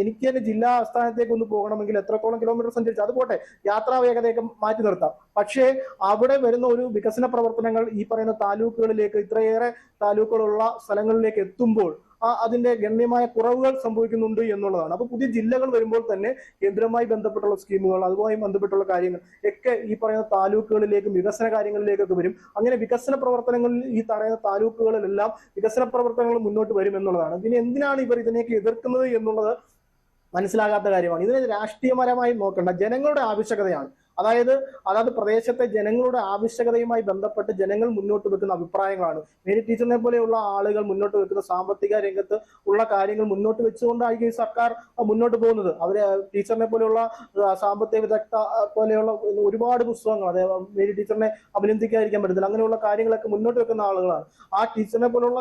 എനിക്ക് തന്നെ ജില്ലാ ആസ്ഥാനത്തേക്ക് ഒന്ന് പോകണമെങ്കിൽ എത്രത്തോളം കിലോമീറ്റർ സഞ്ചരിച്ചു, അത് പോട്ടെ, യാത്രാ വേഗതയൊക്കെ മാറ്റി നിർത്താം. പക്ഷേ അവിടെ വരുന്ന ഒരു വികസന പ്രവർത്തനങ്ങൾ ഈ പറയുന്ന താലൂക്കുകളിലേക്ക്, ഇത്രയേറെ താലൂക്കുകളുള്ള സ്ഥലങ്ങളിലേക്ക് എത്തുമ്പോൾ അതിന്റെ ഗണ്യമായ കുറവുകൾ സംഭവിക്കുന്നുണ്ട് എന്നുള്ളതാണ്. അപ്പൊ പുതിയ ജില്ലകൾ വരുമ്പോൾ തന്നെ കേന്ദ്രവുമായി ബന്ധപ്പെട്ടുള്ള സ്കീമുകൾ, അതുമായി ബന്ധപ്പെട്ടുള്ള കാര്യങ്ങൾ ഒക്കെ ഈ പറയുന്ന താലൂക്കുകളിലേക്കും വികസന കാര്യങ്ങളിലേക്കൊക്കെ വരും. അങ്ങനെ വികസന പ്രവർത്തനങ്ങളിൽ ഈ പറയുന്ന താലൂക്കുകളിലെല്ലാം വികസന പ്രവർത്തനങ്ങൾ മുന്നോട്ട് വരും എന്നുള്ളതാണ്. പിന്നെ എന്തിനാണ് ഇവർ ഇതിനേക്ക് എതിർക്കുന്നത് എന്നുള്ളത് മനസ്സിലാകാത്ത കാര്യമാണ്. ഇതിനെ രാഷ്ട്രീയപരമായി നോക്കേണ്ട, ജനങ്ങളുടെ ആവശ്യകതയാണ്. അതായത് പ്രദേശത്തെ ജനങ്ങളുടെ ആവശ്യകതയുമായി ബന്ധപ്പെട്ട് ജനങ്ങൾ മുന്നോട്ട് വെക്കുന്ന അഭിപ്രായങ്ങളാണ്. മേരി ടീച്ചറിനെ പോലെയുള്ള ആളുകൾ മുന്നോട്ട് വെക്കുന്ന സാമ്പത്തിക രംഗത്ത് ഉള്ള കാര്യങ്ങൾ മുന്നോട്ട് വെച്ചുകൊണ്ടായിരിക്കും ഈ സർക്കാർ മുന്നോട്ട് പോകുന്നത്. അവര് ടീച്ചറിനെ പോലെയുള്ള സാമ്പത്തിക വിദഗ്ധ പോലെയുള്ള ഒരുപാട് പുസ്തകങ്ങൾ, അതായത് മേരി ടീച്ചറിനെ അഭിനന്ദിക്കാതിരിക്കാൻ പറ്റത്തില്ല, അങ്ങനെയുള്ള കാര്യങ്ങളൊക്കെ മുന്നോട്ട് വെക്കുന്ന ആളുകളാണ്. ആ ടീച്ചറിനെ പോലുള്ള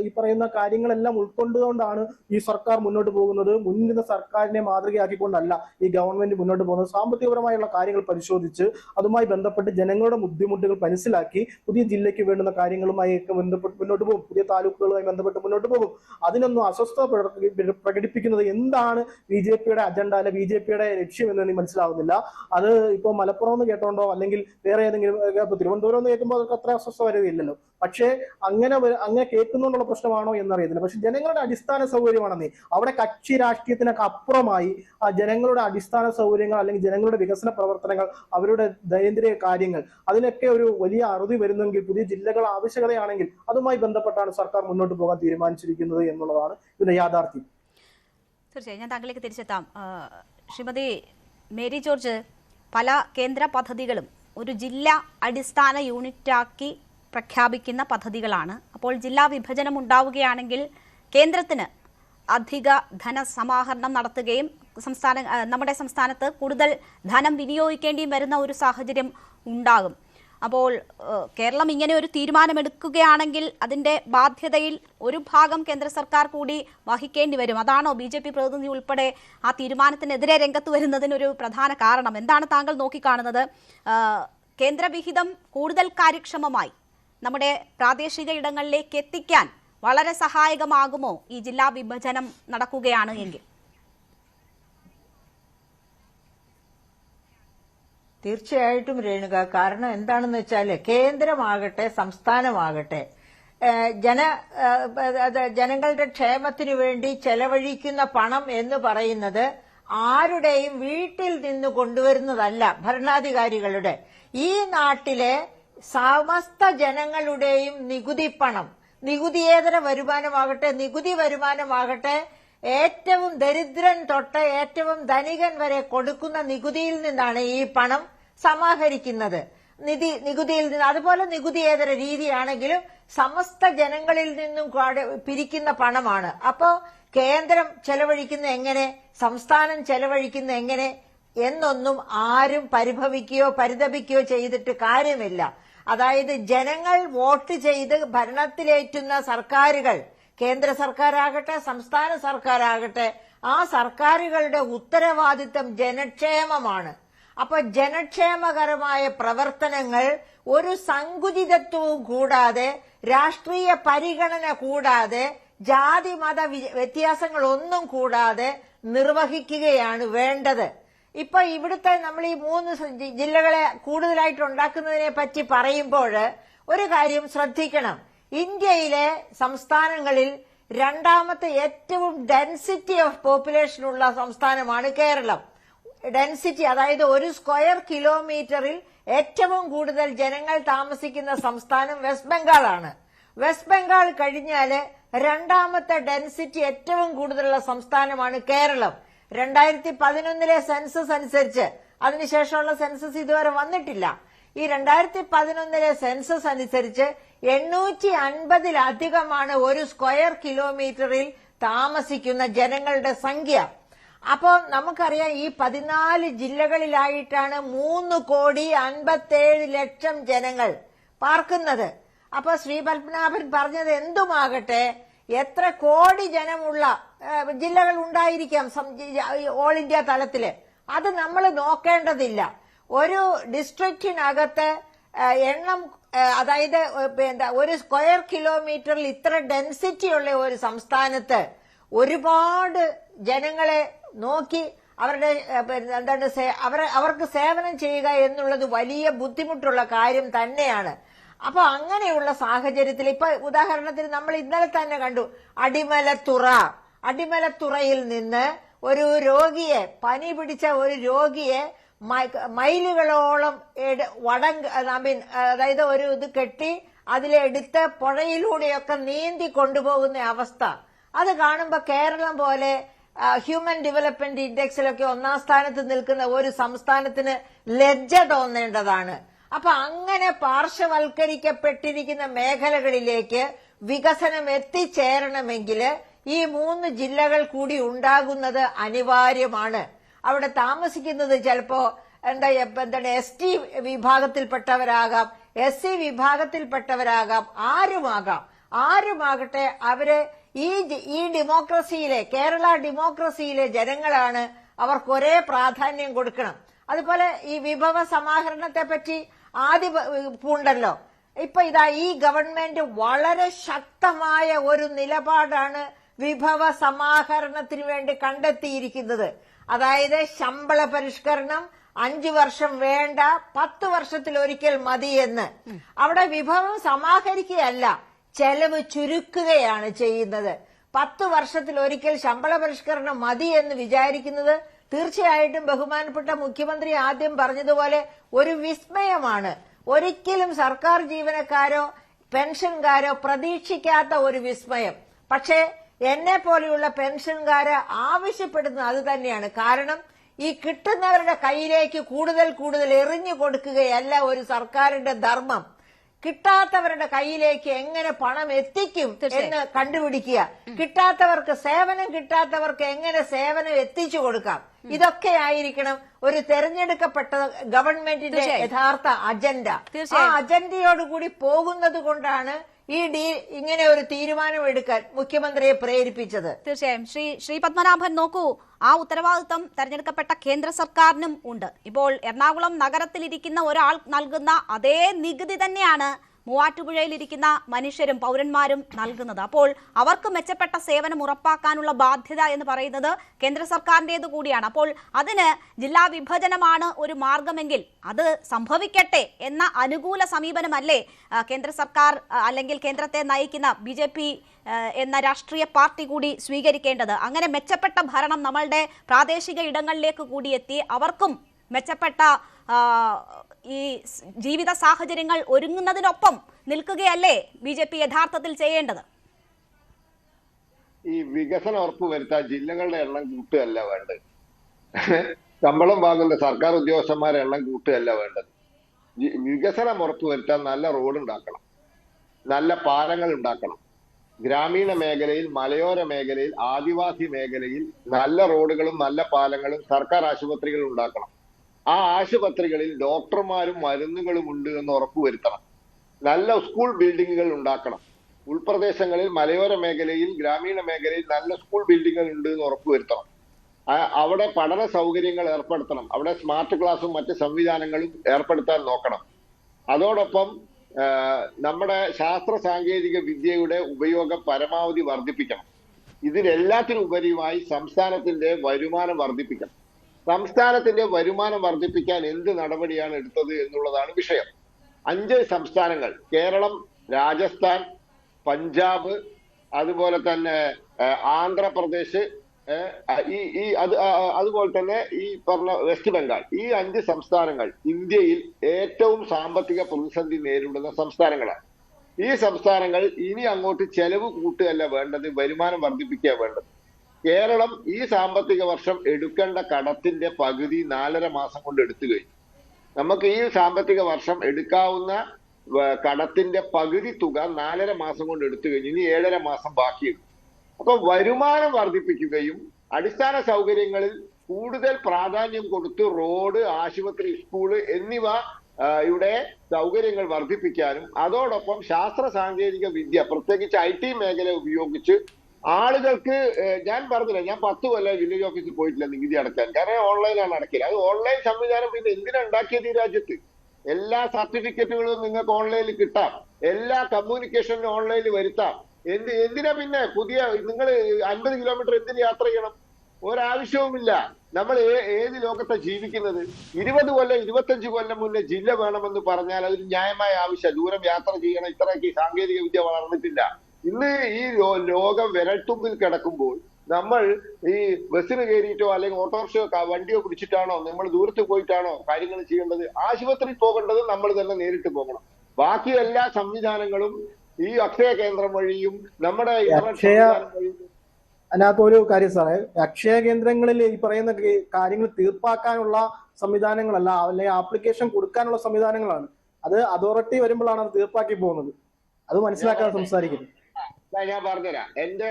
ഈ പറയുന്ന കാര്യങ്ങളെല്ലാം ഉൾക്കൊണ്ടുകൊണ്ടാണ് ഈ സർക്കാർ മുന്നോട്ട് പോകുന്നത്. മുന്നിരുന്ന സർക്കാരിനെ മാതൃകയാക്കിക്കൊണ്ടല്ല ഈ ഗവൺമെന്റ് മുന്നോട്ട് പോകുന്നത്. സാമ്പത്തികപരമായുള്ള കാര്യങ്ങൾ പരിശോധിച്ച് അതുമായി ബന്ധപ്പെട്ട് ജനങ്ങളുടെ ബുദ്ധിമുട്ടുകൾ മനസ്സിലാക്കി പുതിയ ജില്ലയ്ക്ക് വേണ്ടുന്ന കാര്യങ്ങളുമായി ബന്ധപ്പെട്ട് മുന്നോട്ട് പോകും, പുതിയ താലൂക്കുകളുമായി ബന്ധപ്പെട്ട് മുന്നോട്ട് പോകും. അതിനൊന്നും അസ്വസ്ഥത പ്രകടിപ്പിക്കുന്നത് എന്താണ് BJPയുടെ അജണ്ട, അല്ലെ BJPയുടെ ലക്ഷ്യം എന്ന് എനിക്ക് മനസ്സിലാവുന്നില്ല. അത് ഇപ്പോൾ മലപ്പുറം എന്ന് കേട്ടോണ്ടോ അല്ലെങ്കിൽ വേറെ ഏതെങ്കിലും തിരുവനന്തപുരം എന്ന് കേൾക്കുമ്പോൾ അതൊക്കെ അത്ര അസ്വസ്ഥ വരുന്നില്ലല്ലോ. പക്ഷേ അങ്ങനെ കേൾക്കുന്നുണ്ടുള്ള പ്രശ്നമാണോ എന്നറിയത്തില്ല. പക്ഷെ ജനങ്ങളുടെ അടിസ്ഥാന സൗകര്യമാണെന്നേ. അവിടെ കക്ഷി രാഷ്ട്രീയത്തിനൊക്കെ അപ്പുറമായി ജനങ്ങളുടെ അടിസ്ഥാന സൗകര്യങ്ങൾ അല്ലെങ്കിൽ ജനങ്ങളുടെ വികസന പ്രവർത്തനങ്ങൾ, അവരുടെ ദൈനംദിന കാര്യങ്ങൾ, അതിനൊക്കെ ഒരു വലിയ അറുതി വരുന്നെങ്കിൽ, പുതിയ ജില്ലകൾ ആവശ്യകതയാണെങ്കിൽ അതുമായി ബന്ധപ്പെട്ടാണ് സർക്കാർ മുന്നോട്ട് പോകാൻ തീരുമാനിച്ചിരിക്കുന്നത് എന്നുള്ളതാണ് ഇതിന്റെ യാഥാർത്ഥ്യം. തീർച്ചയായും ഞാൻ താങ്കളിലേക്ക് തിരിച്ചെത്താം. ശ്രീമതി മേരി ജോർജ്, പല കേന്ദ്ര പദ്ധതികളും ഒരു ജില്ലാ അടിസ്ഥാന യൂണിറ്റാക്കി പ്രഖ്യാപിക്കുന്ന പദ്ധതികളാണ്. അപ്പോൾ ജില്ലാ വിഭജനം ഉണ്ടാവുകയാണെങ്കിൽ കേന്ദ്രത്തിന് അധിക ധനസമാഹരണം നടത്തുകയും നമ്മുടെ സംസ്ഥാനത്ത് കൂടുതൽ ധനം വിനിയോഗിക്കേണ്ടിയും വരുന്ന ഒരു സാഹചര്യം ഉണ്ടാകും. അപ്പോൾ കേരളം ഇങ്ങനെ ഒരു തീരുമാനമെടുക്കുകയാണെങ്കിൽ അതിന്റെ ബാധ്യതയിൽ ഒരു ഭാഗം കേന്ദ്ര സർക്കാർ കൂടി വഹിക്കേണ്ടി വരും. അതാണോ BJP പ്രതിനിധി ഉൾപ്പെടെ ആ തീരുമാനത്തിനെതിരെ രംഗത്ത് വരുന്നതിനൊരു പ്രധാന കാരണം? എന്താണ് താങ്കൾ നോക്കിക്കാണുന്നത്? കേന്ദ്രവിഹിതം കൂടുതൽ കാര്യക്ഷമമായി നമ്മുടെ പ്രാദേശിക ഇടങ്ങളിലേക്ക് എത്തിക്കാൻ വളരെ സഹായകമാകുമോ ഈ ജില്ലാ വിഭജനം നടക്കുകയാണ് എങ്കിൽ? തീർച്ചയായിട്ടും രേണുക. കാരണം എന്താണെന്ന് വെച്ചാൽ കേന്ദ്രമാകട്ടെ സംസ്ഥാനമാകട്ടെ ജനങ്ങളുടെ ക്ഷേമത്തിനു വേണ്ടി ചെലവഴിക്കുന്ന പണം എന്ന് പറയുന്നത് ആരുടെയും വീട്ടിൽ നിന്ന് കൊണ്ടുവരുന്നതല്ല, ഭരണാധികാരികളുടെ. ഈ നാട്ടിലെ സമസ്ത ജനങ്ങളുടെയും നികുതി പണം, നികുതിയേതര വരുമാനമാകട്ടെ നികുതി വരുമാനമാകട്ടെ, ഏറ്റവും ദരിദ്രൻ തൊട്ട് ഏറ്റവും ധനികൻ വരെ കൊടുക്കുന്ന നികുതിയിൽ നിന്നാണ് ഈ പണം സമാഹരിക്കുന്നത്. നികുതിയിൽ നിന്ന്, അതുപോലെ നികുതിയേതര രീതിയാണെങ്കിലും സമസ്ത ജനങ്ങളിൽ നിന്നും പിരിക്കുന്ന പണമാണ്. അപ്പോ കേന്ദ്രം ചെലവഴിക്കുന്ന എങ്ങനെ, സംസ്ഥാനം ചെലവഴിക്കുന്ന എങ്ങനെ എന്നൊന്നും ആരും പരിതപിക്കുകയോ ചെയ്തിട്ട് കാര്യമില്ല. അതായത് ജനങ്ങൾ വോട്ട് ചെയ്ത് ഭരണത്തിലേറ്റുന്ന സർക്കാരുകൾ, കേന്ദ്ര സർക്കാരാകട്ടെ സംസ്ഥാന സർക്കാരാകട്ടെ, ആ സർക്കാരുകളുടെ ഉത്തരവാദിത്തം ജനക്ഷേമമാണ്. അപ്പൊ ജനക്ഷേമകരമായ പ്രവർത്തനങ്ങൾ ഒരു സങ്കുചിതത്വവും കൂടാതെ, രാഷ്ട്രീയ പരിഗണന കൂടാതെ, ജാതി മത വ്യത്യാസങ്ങളൊന്നും കൂടാതെ നിർവഹിക്കുകയാണ് വേണ്ടത്. ഇപ്പൊ ഇവിടുത്തെ നമ്മൾ ഈ 3 ജില്ലകളെ കൂടുതലായിട്ട് ഉണ്ടാക്കുന്നതിനെ പറ്റി പറയുമ്പോൾ ഒരു കാര്യം ശ്രദ്ധിക്കണം. ഇന്ത്യയിലെ സംസ്ഥാനങ്ങളിൽ രണ്ടാമത്തെ ഏറ്റവും ഡെൻസിറ്റി ഓഫ് പോപ്പുലേഷൻ ഉള്ള സംസ്ഥാനമാണ് കേരളം. ഡെൻസിറ്റി, അതായത് ഒരു സ്ക്വയർ കിലോമീറ്ററിൽ ഏറ്റവും കൂടുതൽ ജനങ്ങൾ താമസിക്കുന്ന സംസ്ഥാനം വെസ്റ്റ് ബംഗാളാണ്. വെസ്റ്റ് ബംഗാൾ കഴിഞ്ഞാല് രണ്ടാമത്തെ ഡെൻസിറ്റി ഏറ്റവും കൂടുതലുള്ള സംസ്ഥാനമാണ് കേരളം. 2011 സെൻസസ് അനുസരിച്ച്, അതിനുശേഷമുള്ള സെൻസസ് ഇതുവരെ വന്നിട്ടില്ല. ഈ 2011 സെൻസസ് അനുസരിച്ച് 850-ലധികമാണ് ഒരു സ്ക്വയർ കിലോമീറ്ററിൽ താമസിക്കുന്ന ജനങ്ങളുടെ സംഖ്യ. അപ്പോൾ നമുക്കറിയാം ഈ 14 ജില്ലകളിലായിട്ടാണ് 3,57,00,000 ജനങ്ങൾ പാർക്കുന്നത്. അപ്പൊ ശ്രീ പത്മനാഭൻ പറഞ്ഞത് എന്തുമാകട്ടെ, എത്ര കോടി ജനമുള്ള ജില്ലകൾ ഉണ്ടായിരിക്കാം ഓൾ ഇന്ത്യ തലത്തില്, അത് നമ്മൾ നോക്കേണ്ടതില്ല. ഒരു ഡിസ്ട്രിക്റ്റിനകത്ത് എണ്ണം, അതായത് ഒരു സ്ക്വയർ കിലോമീറ്ററിൽ ഇത്ര ഡെൻസിറ്റി ഉള്ള ഒരു സംസ്ഥാനത്ത് ഒരുപാട് ജനങ്ങളെ നോക്കി അവരുടെ അവർക്ക് സേവനം ചെയ്യുക എന്നുള്ളത് വലിയ ബുദ്ധിമുട്ടുള്ള കാര്യം തന്നെയാണ്. അപ്പൊ അങ്ങനെയുള്ള സാഹചര്യത്തിൽ ഇപ്പൊ ഉദാഹരണത്തിന് നമ്മൾ ഇന്നലെ തന്നെ കണ്ടു, അടിമലത്തുറയിൽ നിന്ന് ഒരു രോഗിയെ, പനി പിടിച്ച ഒരു രോഗിയെ മൈലുകളോളം അതായത് ഒരു ഇത് കെട്ടി അതിലെടുത്ത് പുഴയിലൂടെയൊക്കെ നീന്തി കൊണ്ടുപോകുന്ന അവസ്ഥ, അത് കാണുമ്പോ കേരളം പോലെ ഹ്യൂമൻ ഡെവലപ്മെന്റ് ഇൻഡെക്സിലൊക്കെ 1ാം സ്ഥാനത്ത് നിൽക്കുന്ന ഒരു സംസ്ഥാനത്തിന് ലജ്ജ തോന്നേണ്ടതാണ്. അപ്പൊ അങ്ങനെ പാർശ്വവൽക്കരിക്കപ്പെട്ടിരിക്കുന്ന മേഖലകളിലേക്ക് വികസനം എത്തിച്ചേരണമെങ്കിൽ ഈ 3 ജില്ലകൾ കൂടി ഉണ്ടാകുന്നത് അനിവാര്യമാണ്. അവിടെ താമസിക്കുന്നത് ചിലപ്പോ ST വിഭാഗത്തിൽപ്പെട്ടവരാകാം, SC വിഭാഗത്തിൽപ്പെട്ടവരാകാം, ആരുമാകട്ടെ അവര് ഈ ഡെമോക്രസിയിലെ, കേരള ഡെമോക്രസിയിലെ ജനങ്ങളാണ്. അവർക്ക് ഒരേ പ്രാധാന്യം കൊടുക്കണം. അതുപോലെ ഈ വിഭവ സമാഹരണത്തെ പറ്റി ആദ്യം പൂണ്ടല്ലോ. ഇപ്പൊ ഈ ഗവൺമെന്റ് വളരെ ശക്തമായ ഒരു നിലപാടാണ് വിഭവ സമാഹരണത്തിന് വേണ്ടി കണ്ടെത്തിയിരിക്കുന്നത്. അതായത് ശമ്പള പരിഷ്കരണം 5 വർഷം വേണ്ട, 10 വർഷത്തിലൊരിക്കൽ മതിയെന്ന്. അവിടെ വിഭവം സമാഹരിക്കുകയല്ല, ചെലവ് ചുരുക്കുകയാണ് ചെയ്യുന്നത്. 10 വർഷത്തിലൊരിക്കൽ ശമ്പള പരിഷ്കരണം മതി എന്ന് വിചാരിക്കുന്നത് തീർച്ചയായിട്ടും ബഹുമാനപ്പെട്ട മുഖ്യമന്ത്രി ആദ്യം പറഞ്ഞതുപോലെ ഒരു വിസ്മയമാണ്. ഒരിക്കലും സർക്കാർ ജീവനക്കാരോ പെൻഷൻകാരോ പ്രതീക്ഷിക്കാത്ത ഒരു വിസ്മയം. പക്ഷേ എന്നെ പോലെയുള്ള പെൻഷൻകാര് ആവശ്യപ്പെടുന്നത് അത് തന്നെയാണ്. കാരണം ഈ കിട്ടുന്നവരുടെ കയ്യിലേക്ക് കൂടുതൽ എറിഞ്ഞു കൊടുക്കുകയല്ല ഒരു സർക്കാരിന്റെ ധർമ്മം. കിട്ടാത്തവരുടെ കയ്യിലേക്ക് എങ്ങനെ പണം എത്തിക്കും എന്ന് കണ്ടുപിടിക്കുക, കിട്ടാത്തവർക്ക് സേവനം കിട്ടാത്തവർക്ക് എങ്ങനെ സേവനം എത്തിച്ചു കൊടുക്കാം, ഇതൊക്കെ ആയിരിക്കണം ഒരു തെരഞ്ഞെടുക്കപ്പെട്ട ഗവൺമെന്റിന്റെ യഥാർത്ഥ അജണ്ട. ആ അജണ്ടയോടുകൂടി പോകുന്നത് കൊണ്ടാണ് ഇങ്ങനെ ഒരു തീരുമാനമെടുക്കാൻ മുഖ്യമന്ത്രിയെ പ്രേരിപ്പിച്ചത്. തീർച്ചയായും ശ്രീ പത്മനാഭൻ, നോക്കൂ, ആ ഉത്തരവാദിത്വം തെരഞ്ഞെടുക്കപ്പെട്ട കേന്ദ്ര സർക്കാരിനും ഉണ്ട്. ഇപ്പോൾ എറണാകുളം നഗരത്തിലിരിക്കുന്ന ഒരാൾ നൽകുന്ന അതേ നികുതി തന്നെയാണ് മൂവാറ്റുപുഴയിലിരിക്കുന്ന മനുഷ്യരും പൗരന്മാരും നൽകുന്നത്. അപ്പോൾ അവർക്ക് മെച്ചപ്പെട്ട സേവനം ഉറപ്പാക്കാനുള്ള ബാധ്യത എന്ന് പറയുന്നത് കേന്ദ്ര സർക്കാരിൻ്റേത് കൂടിയാണ്. അപ്പോൾ അതിന് ജില്ലാ വിഭജനമാണ് ഒരു മാർഗമെങ്കിൽ അത് സംഭവിക്കട്ടെ എന്ന അനുകൂല സമീപനമല്ലേ കേന്ദ്ര സർക്കാർ അല്ലെങ്കിൽ കേന്ദ്രത്തെ നയിക്കുന്ന BJP എന്ന രാഷ്ട്രീയ പാർട്ടി കൂടി സ്വീകരിക്കേണ്ടത്? അങ്ങനെ മെച്ചപ്പെട്ട ഭരണം നമ്മളുടെ പ്രാദേശിക ഇടങ്ങളിലേക്ക് കൂടി എത്തി അവർക്കും മെച്ചപ്പെട്ട ഈ ജീവിത സാഹചര്യങ്ങൾ ഒരുങ്ങുന്നതിനൊപ്പം നിൽക്കുകയല്ലേ BJP യഥാർത്ഥത്തിൽ ചെയ്യേണ്ടത്? ഈ വികസനം ഉറപ്പുവരുത്താൻ ജില്ലകളുടെ എണ്ണം കൂട്ടുകയല്ല വേണ്ടത്. ശമ്പളം വാങ്ങുന്ന സർക്കാർ ഉദ്യോഗസ്ഥന്മാരുടെ എണ്ണം കൂട്ടുകയല്ല വേണ്ടത്. വികസനം ഉറപ്പുവരുത്താൻ നല്ല റോഡ് ഉണ്ടാക്കണം, നല്ല പാലങ്ങൾ ഉണ്ടാക്കണം. ഗ്രാമീണ മേഖലയിൽ, മലയോര മേഖലയിൽ, ആദിവാസി മേഖലയിൽ നല്ല റോഡുകളും നല്ല പാലങ്ങളും സർക്കാർ ആശുപത്രികളും ഉണ്ടാക്കണം. ആ ആശുപത്രികളിൽ ഡോക്ടർമാരും മരുന്നുകളും ഉണ്ട് എന്ന് ഉറപ്പുവരുത്തണം. നല്ല സ്കൂൾ ബിൽഡിങ്ങുകൾ ഉണ്ടാക്കണം. ഉൾപ്രദേശങ്ങളിൽ, മലയോര മേഖലയിൽ, ഗ്രാമീണ മേഖലയിൽ നല്ല സ്കൂൾ ബിൽഡിങ്ങുകൾ ഉണ്ട് എന്ന് ഉറപ്പുവരുത്തണം. അവിടെ പഠന സൗകര്യങ്ങൾ ഏർപ്പെടുത്തണം. അവിടെ സ്മാർട്ട് ക്ലാസും മറ്റ് സംവിധാനങ്ങളും ഏർപ്പെടുത്താൻ നോക്കണം. അതോടൊപ്പം നമ്മുടെ ശാസ്ത്ര സാങ്കേതിക വിദ്യയുടെ ഉപയോഗം പരമാവധി വർദ്ധിപ്പിക്കണം. ഇതിനെല്ലാത്തിനുപരിയുമായി സംസ്ഥാനത്തിന്റെ വരുമാനം വർദ്ധിപ്പിക്കണം. സംസ്ഥാനത്തിന്റെ വരുമാനം വർദ്ധിപ്പിക്കാൻ എന്ത് നടപടിയാണ് എടുത്തത് എന്നുള്ളതാണ് വിഷയം. 5 സംസ്ഥാനങ്ങൾ, കേരളം, രാജസ്ഥാൻ, പഞ്ചാബ്, അതുപോലെ തന്നെ ആന്ധ്രാപ്രദേശ്, അതുപോലെ തന്നെ ഈ പറഞ്ഞ വെസ്റ്റ് ബംഗാൾ, ഈ 5 സംസ്ഥാനങ്ങൾ ഇന്ത്യയിൽ ഏറ്റവും സാമ്പത്തിക പ്രതിസന്ധി നേരിടുന്ന സംസ്ഥാനങ്ങളാണ്. ഈ സംസ്ഥാനങ്ങൾ ഇനി അങ്ങോട്ട് ചെലവ് കൂട്ടുകയല്ല വേണ്ടത്, വരുമാനം വർദ്ധിപ്പിക്കുക വേണ്ടത്. കേരളം ഈ സാമ്പത്തിക വർഷം എടുക്കേണ്ട കടത്തിന്റെ പകുതി 4.5 മാസം കൊണ്ട് എടുത്തു കഴിഞ്ഞു. നമുക്ക് ഈ സാമ്പത്തിക വർഷം എടുക്കാവുന്ന കടത്തിന്റെ പകുതി തുക 4.5 മാസം കൊണ്ട് എടുത്തു കഴിഞ്ഞു. ഇനി 7.5 മാസം ബാക്കിയുണ്ട്. അപ്പൊ വരുമാനം വർദ്ധിപ്പിക്കുകയും അടിസ്ഥാന സൗകര്യങ്ങളിൽ കൂടുതൽ പ്രാധാന്യം കൊടുത്ത് റോഡ്, ആശുപത്രി, സ്കൂള് എന്നിവ ഇവിടെ സൗകര്യങ്ങൾ വർദ്ധിപ്പിക്കാനും അതോടൊപ്പം ശാസ്ത്ര സാങ്കേതിക വിദ്യ, പ്രത്യേകിച്ച് IT മേഖല ഉപയോഗിച്ച് ആളുകൾക്ക്, ഞാൻ പറഞ്ഞില്ല, ഞാൻ 10 കൊല്ലം വില്ലേജ് ഓഫീസിൽ പോയിട്ടില്ല നികുതി അടയ്ക്കാൻ. കാരണം ഓൺലൈനാണ് അടയ്ക്കൽ. അത് ഓൺലൈൻ സംവിധാനം പിന്നെ എന്തിനാ ഉണ്ടാക്കിയത് ഈ രാജ്യത്ത്? എല്ലാ സർട്ടിഫിക്കറ്റുകളും നിങ്ങൾക്ക് ഓൺലൈനിൽ കിട്ടാം, എല്ലാ കമ്മ്യൂണിക്കേഷനും ഓൺലൈനിൽ വരുത്താം. എന്തിനാ പിന്നെ പുതിയ നിങ്ങൾ 50 കിലോമീറ്റർ എന്തിന് യാത്ര ചെയ്യണം? ഒരാവശ്യവുമില്ല. നമ്മൾ ഏത് ലോകത്താ ജീവിക്കുന്നത്? 20 കൊല്ലം 25 കൊല്ലം മുന്നേ ജില്ല വേണമെന്ന് പറഞ്ഞാൽ അതൊരു ന്യായമായ ആവശ്യം. ദൂരം യാത്ര ചെയ്യണം, ഇത്രയൊക്കെ സാങ്കേതിക വിദ്യ വളർന്നിട്ടില്ല. ഇന്ന് ഈ ലോകം വിരൽത്തുമ്പിൽ കിടക്കുമ്പോൾ നമ്മൾ ഈ ബസ്സിന് കയറിയിട്ടോ അല്ലെങ്കിൽ ഓട്ടോറിക്ഷയോ വണ്ടിയോ പിടിച്ചിട്ടാണോ, നമ്മൾ ദൂരത്ത് പോയിട്ടാണോ കാര്യങ്ങൾ ചെയ്യേണ്ടത്? ആശുപത്രിയിൽ പോകേണ്ടത് നമ്മൾ തന്നെ നേരിട്ട് പോകണം. ബാക്കി എല്ലാ സംവിധാനങ്ങളും ഈ അക്ഷയ കേന്ദ്രം വഴിയും നമ്മുടെ അതിനകത്ത് ഒരു കാര്യം സാറേ, അക്ഷയ കേന്ദ്രങ്ങളിൽ ഈ പറയുന്ന കാര്യങ്ങൾ തീർപ്പാക്കാനുള്ള സംവിധാനങ്ങളല്ല, അല്ലെങ്കിൽ ആപ്ലിക്കേഷൻ കൊടുക്കാനുള്ള സംവിധാനങ്ങളാണ്. അത് അതോറിറ്റി വരുമ്പോഴാണ് അത് തീർപ്പാക്കി പോകുന്നത്. അത് മനസ്സിലാക്കാൻ സംസാരിക്കുന്നത്. ഞാൻ പറഞ്ഞുതരാം. എന്റെ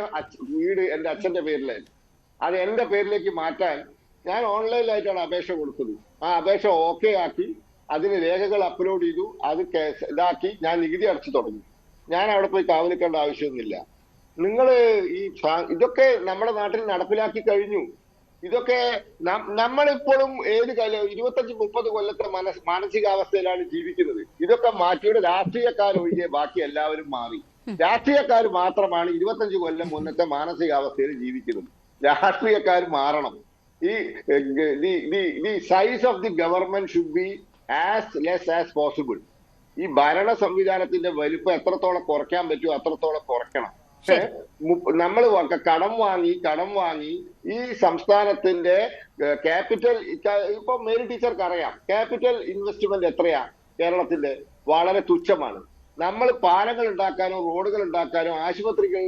വീട് എന്റെ അച്ഛന്റെ പേരിലായിരുന്നു. അത് എന്റെ പേരിലേക്ക് മാറ്റാൻ ഞാൻ ഓൺലൈനിലായിട്ടാണ് അപേക്ഷ കൊടുത്തത്. ആ അപേക്ഷ ഓക്കെ ആക്കി അതിന് രേഖകൾ അപ്ലോഡ് ചെയ്തു, അത് ഇതാക്കി ഞാൻ നികുതി അടച്ചു തുടങ്ങി. ഞാൻ അവിടെ പോയി കാവലിക്കേണ്ട ആവശ്യമൊന്നുമില്ല. നിങ്ങൾ ഇതൊക്കെ നമ്മുടെ നാട്ടിൽ നടപ്പിലാക്കി കഴിഞ്ഞു. ഇതൊക്കെ നമ്മളിപ്പോഴും ഏത് കാലം 25-30 കൊല്ലത്തെ മാനസികാവസ്ഥയിലാണ് ജീവിക്കുന്നത്. ഇതൊക്കെ മാറ്റിയുടെ രാഷ്ട്രീയക്കാരൊഴികെ ബാക്കി എല്ലാവരും മാറി. രാഷ്ട്രീയക്കാർ മാത്രമാണ് 25 കൊല്ലം മുന്നത്തെ മാനസികാവസ്ഥയിൽ ജീവിക്കുന്നത്. രാഷ്ട്രീയക്കാർ മാറണം. ഈ size of the government should be as less as possible. ഈ ഭരണ സംവിധാനത്തിന്റെ വലിപ്പം എത്രത്തോളം കുറയ്ക്കാൻ പറ്റുമോ അത്രത്തോളം കുറയ്ക്കണം. നമ്മൾ കടം വാങ്ങി ഈ സംസ്ഥാനത്തിന്റെ ക്യാപിറ്റൽ, ഇപ്പൊ മേരി ടീച്ചർക്ക് അറിയാം, ക്യാപിറ്റൽ ഇൻവെസ്റ്റ്മെന്റ് എത്രയാ കേരളത്തിന്റെ? വളരെ തുച്ഛമാണ്. നമ്മൾ പാലങ്ങൾ ഉണ്ടാക്കാനോ റോഡുകൾ ഉണ്ടാക്കാനോ ആശുപത്രികൾ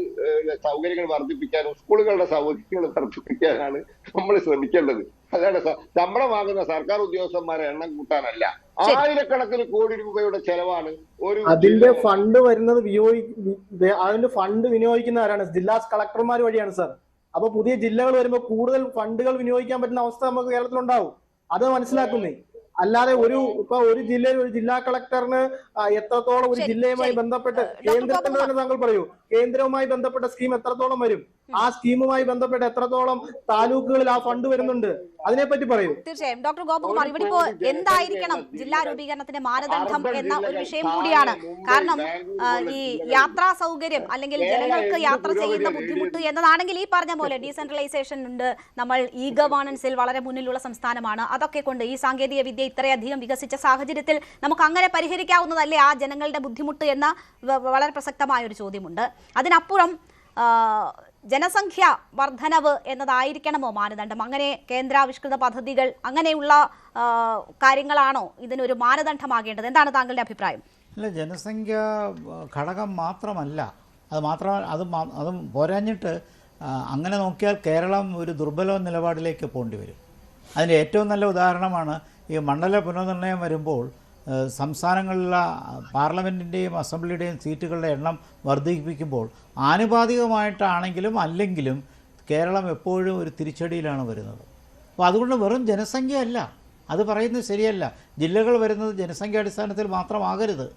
സൗകര്യങ്ങൾ വർദ്ധിപ്പിക്കാനോ സ്കൂളുകളുടെ സൗകര്യങ്ങൾ വർദ്ധിപ്പിക്കാനാണ് നമ്മൾ ശ്രമിക്കേണ്ടത്. അതാണ് ശമ്പളം വാങ്ങുന്ന സർക്കാർ ഉദ്യോഗസ്ഥന്മാരെ എണ്ണം കൂട്ടാനല്ല. ആയിരക്കണക്കിന് കോടി രൂപയുടെ ചെലവാണ് ഒരു അതിന്റെ ഫണ്ട് വരുന്നത് അതിന്റെ ഫണ്ട് വിനിയോഗിക്കുന്ന ആരാണ്? ജില്ലാ കളക്ടർമാർ വഴിയാണ് സാർ. അപ്പൊ പുതിയ ജില്ലകൾ വരുമ്പോൾ കൂടുതൽ ഫണ്ടുകൾ വിനിയോഗിക്കാൻ പറ്റുന്ന അവസ്ഥ നമുക്ക് കേരളത്തിലുണ്ടാവും. അത് മനസ്സിലാക്കുന്നേ. അല്ലാതെ ഒരു ജില്ലയിൽ ഒരു ജില്ലാ കളക്ടറിന് എത്രത്തോളം ഒരു ജില്ലയുമായി ബന്ധപ്പെട്ട് കേന്ദ്രത്തിന്റെ തന്നെ താങ്കൾ പറയൂ, കേന്ദ്രവുമായി ബന്ധപ്പെട്ട സ്കീം എത്രത്തോളം വരും, ആ സ്കീമുമായി ബന്ധപ്പെട്ട് എത്രത്തോളം താലൂക്കുകളിൽ ആ ഫണ്ട് വരുന്നുണ്ട്, അതിനെപ്പറ്റി പറയൂ. തീർച്ചയായും ഡോക്ടർ ഗോപകുമാർ, ഇവിടെ ഇപ്പോ എന്തായിരിക്കണം ജില്ലാ രൂപീകരണത്തിന്റെ മാനദണ്ഡം എന്ന ഒരു വിഷയം കൂടിയാണ്. കാരണം ഈ യാത്രാ സൗകര്യം അല്ലെങ്കിൽ ജനങ്ങൾക്ക് യാത്ര ചെയ്യുന്ന ബുദ്ധിമുട്ട് എന്നതാണെങ്കിൽ ഈ പറഞ്ഞ പോലെ ഡീസെൻട്രലൈസേഷൻ ഉണ്ട്, നമ്മൾ ഇ ഗവേണൻസിൽ വളരെ മുന്നിലുള്ള സംസ്ഥാനമാണ്. അതൊക്കെ കൊണ്ട് ഈ സാങ്കേതിക വിദ്യ ഇത്രയധികം വികസിച്ച സാഹചര്യത്തിൽ നമുക്ക് അങ്ങനെ പരിഹരിക്കാവുന്നതല്ലേ ആ ജനങ്ങളുടെ ബുദ്ധിമുട്ട് എന്ന വളരെ പ്രസക്തമായ ഒരു ചോദ്യമുണ്ട്. അതിനപ്പുറം ജനസംഖ്യ വർധനവ് എന്നതായിരിക്കണമോ മാനദണ്ഡം? അങ്ങനെ കേന്ദ്രാവിഷ്കൃത പദ്ധതികൾ അങ്ങനെയുള്ള കാര്യങ്ങളാണോ ഇതിനൊരു മാനദണ്ഡമാകേണ്ടത്? എന്താണ് താങ്കളുടെ അഭിപ്രായം? അല്ല, ജനസംഖ്യ ഘടകം മാത്രമല്ല, അതും പോരാഞ്ഞിട്ട് അങ്ങനെ നോക്കിയാൽ കേരളം ഒരു ദുർബല നിലപാടിലേക്ക് പോകേണ്ടി വരും. അതിൻ്റെ ഏറ്റവും നല്ല ഉദാഹരണമാണ് ഈ മണ്ഡല പുനർനിർണ്ണയം വരുമ്പോൾ സംസ്ഥാനങ്ങളിലെ പാർലമെൻറ്റിൻ്റെയും അസംബ്ലിയുടെയും സീറ്റുകളുടെ എണ്ണം വർദ്ധിപ്പിക്കുമ്പോൾ ആനുപാതികമായിട്ടാണെങ്കിലും അല്ലെങ്കിലും കേരളം എപ്പോഴും ഒരു തിരിച്ചടിയിലാണ് വരുന്നത്. അപ്പോൾ അതുകൊണ്ട് വെറും ജനസംഖ്യ അല്ല, അത് പറയുന്നത് ശരിയല്ല. ജില്ലകൾ വരുന്നത് ജനസംഖ്യാടിസ്ഥാനത്തിൽ മാത്രമാകരുത്.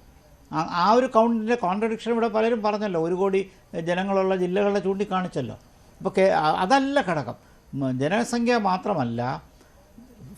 ആ ഒരു കൗണ്ടിൻ്റെ കോൺട്രഡിക്ഷൻ ഇവിടെ പലരും പറഞ്ഞല്ലോ, 1 കോടി ജനങ്ങളുള്ള ജില്ലകളെ ചൂണ്ടിക്കാണിച്ചല്ലോ. അപ്പോൾ അതല്ല ഘടകം. ജനസംഖ്യ മാത്രമല്ല,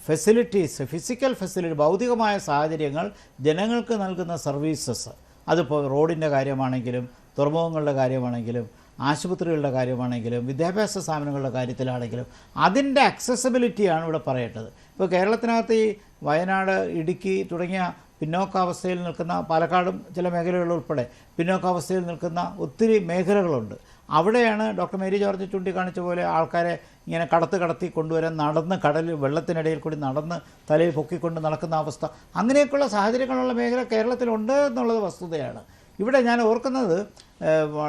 ഫെസിലിറ്റീസ്, ഫിസിക്കൽ ഫെസിലിറ്റി, ഭൗതികമായ സാഹചര്യങ്ങൾ, ജനങ്ങൾക്ക് നൽകുന്ന സർവീസസ്, അതിപ്പോൾ റോഡിൻ്റെ കാര്യമാണെങ്കിലും തുറമുഖങ്ങളുടെ കാര്യമാണെങ്കിലും ആശുപത്രികളുടെ കാര്യമാണെങ്കിലും വിദ്യാഭ്യാസ സ്ഥാപനങ്ങളുടെ കാര്യത്തിലാണെങ്കിലും അതിൻ്റെ അക്സസിബിലിറ്റിയാണ് ഇവിടെ പറയേണ്ടത്. ഇപ്പോൾ കേരളത്തിനകത്ത് ഈ വയനാട്, ഇടുക്കി തുടങ്ങിയ പിന്നോക്കാവസ്ഥയിൽ നിൽക്കുന്ന, പാലക്കാടും ചില മേഖലകളുൾപ്പെടെ പിന്നോക്കാവസ്ഥയിൽ നിൽക്കുന്ന ഒത്തിരി മേഖലകളുണ്ട്. അവിടെയാണ് ഡോക്ടർ മേരി ജോർജ് ചൂണ്ടിക്കാണിച്ച പോലെ ആൾക്കാരെ ഇങ്ങനെ കടത്തി കൊണ്ടുവരാൻ, നടന്ന് കടലിൽ വെള്ളത്തിനിടയിൽ കൂടി നടന്ന് തലയിൽ പൊക്കിക്കൊണ്ട് നടക്കുന്ന അവസ്ഥ, അങ്ങനെയൊക്കെയുള്ള സാഹചര്യങ്ങളുള്ള മേഖല കേരളത്തിലുണ്ട് എന്നുള്ളത് വസ്തുതയാണ്. ഇവിടെ ഞാൻ ഓർക്കുന്നത്,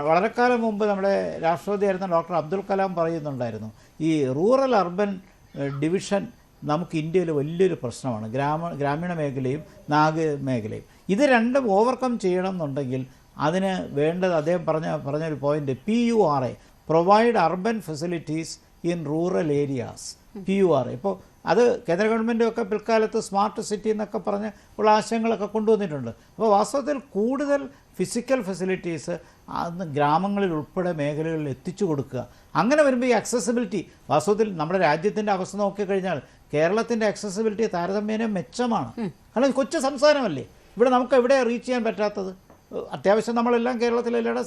വളരെ കാലം മുമ്പ് നമ്മുടെ രാഷ്ട്രപതിയായിരുന്ന ഡോക്ടർ അബ്ദുൽ കലാം പറയുന്നുണ്ടായിരുന്നു, ഈ റൂറൽ അർബൻ ഡിവിഷൻ നമുക്ക് ഇന്ത്യയിൽ വലിയൊരു പ്രശ്നമാണ്. ഗ്രാമീണ മേഖലയും നാഗരിക മേഖലയും ഇത് രണ്ടും ഓവർകം ചെയ്യണം എന്നുണ്ടെങ്കിൽ അതിന് വേണ്ടത് അദ്ദേഹം പറഞ്ഞൊരു point, PURA, provide urban facilities in rural areas. PURA ഇപ്പോൾ അത് കേന്ദ്ര ഗവൺമെൻറ്റൊക്കെ പിൽക്കാലത്ത് സ്മാർട്ട് സിറ്റി എന്നൊക്കെ പറഞ്ഞ് ഉള്ള ആശയങ്ങളൊക്കെ കൊണ്ടുവന്നിട്ടുണ്ട്. അപ്പോൾ വാസ്തവത്തിൽ കൂടുതൽ ഫിസിക്കൽ ഫെസിലിറ്റീസ് ഗ്രാമങ്ങളിൽ ഉൾപ്പെടെ മേഖലകളിൽ എത്തിച്ചു കൊടുക്കുക. അങ്ങനെ വരുമ്പോൾ ഈ അക്സസിബിലിറ്റി, വാസ്തവത്തിൽ നമ്മുടെ രാജ്യത്തിൻ്റെ അവസ്ഥ നോക്കിക്കഴിഞ്ഞാൽ കേരളത്തിൻ്റെ അക്സസിബിലിറ്റി താരതമ്യേന മെച്ചമാണ്. കാരണം കൊച്ചു സംസ്ഥാനമല്ലേ, ഇവിടെ നമുക്ക് എവിടെ റീച്ച് ചെയ്യാൻ പറ്റാത്തത്? അത്യാവശ്യം നമ്മളെല്ലാം കേരളത്തിലെല്ലാം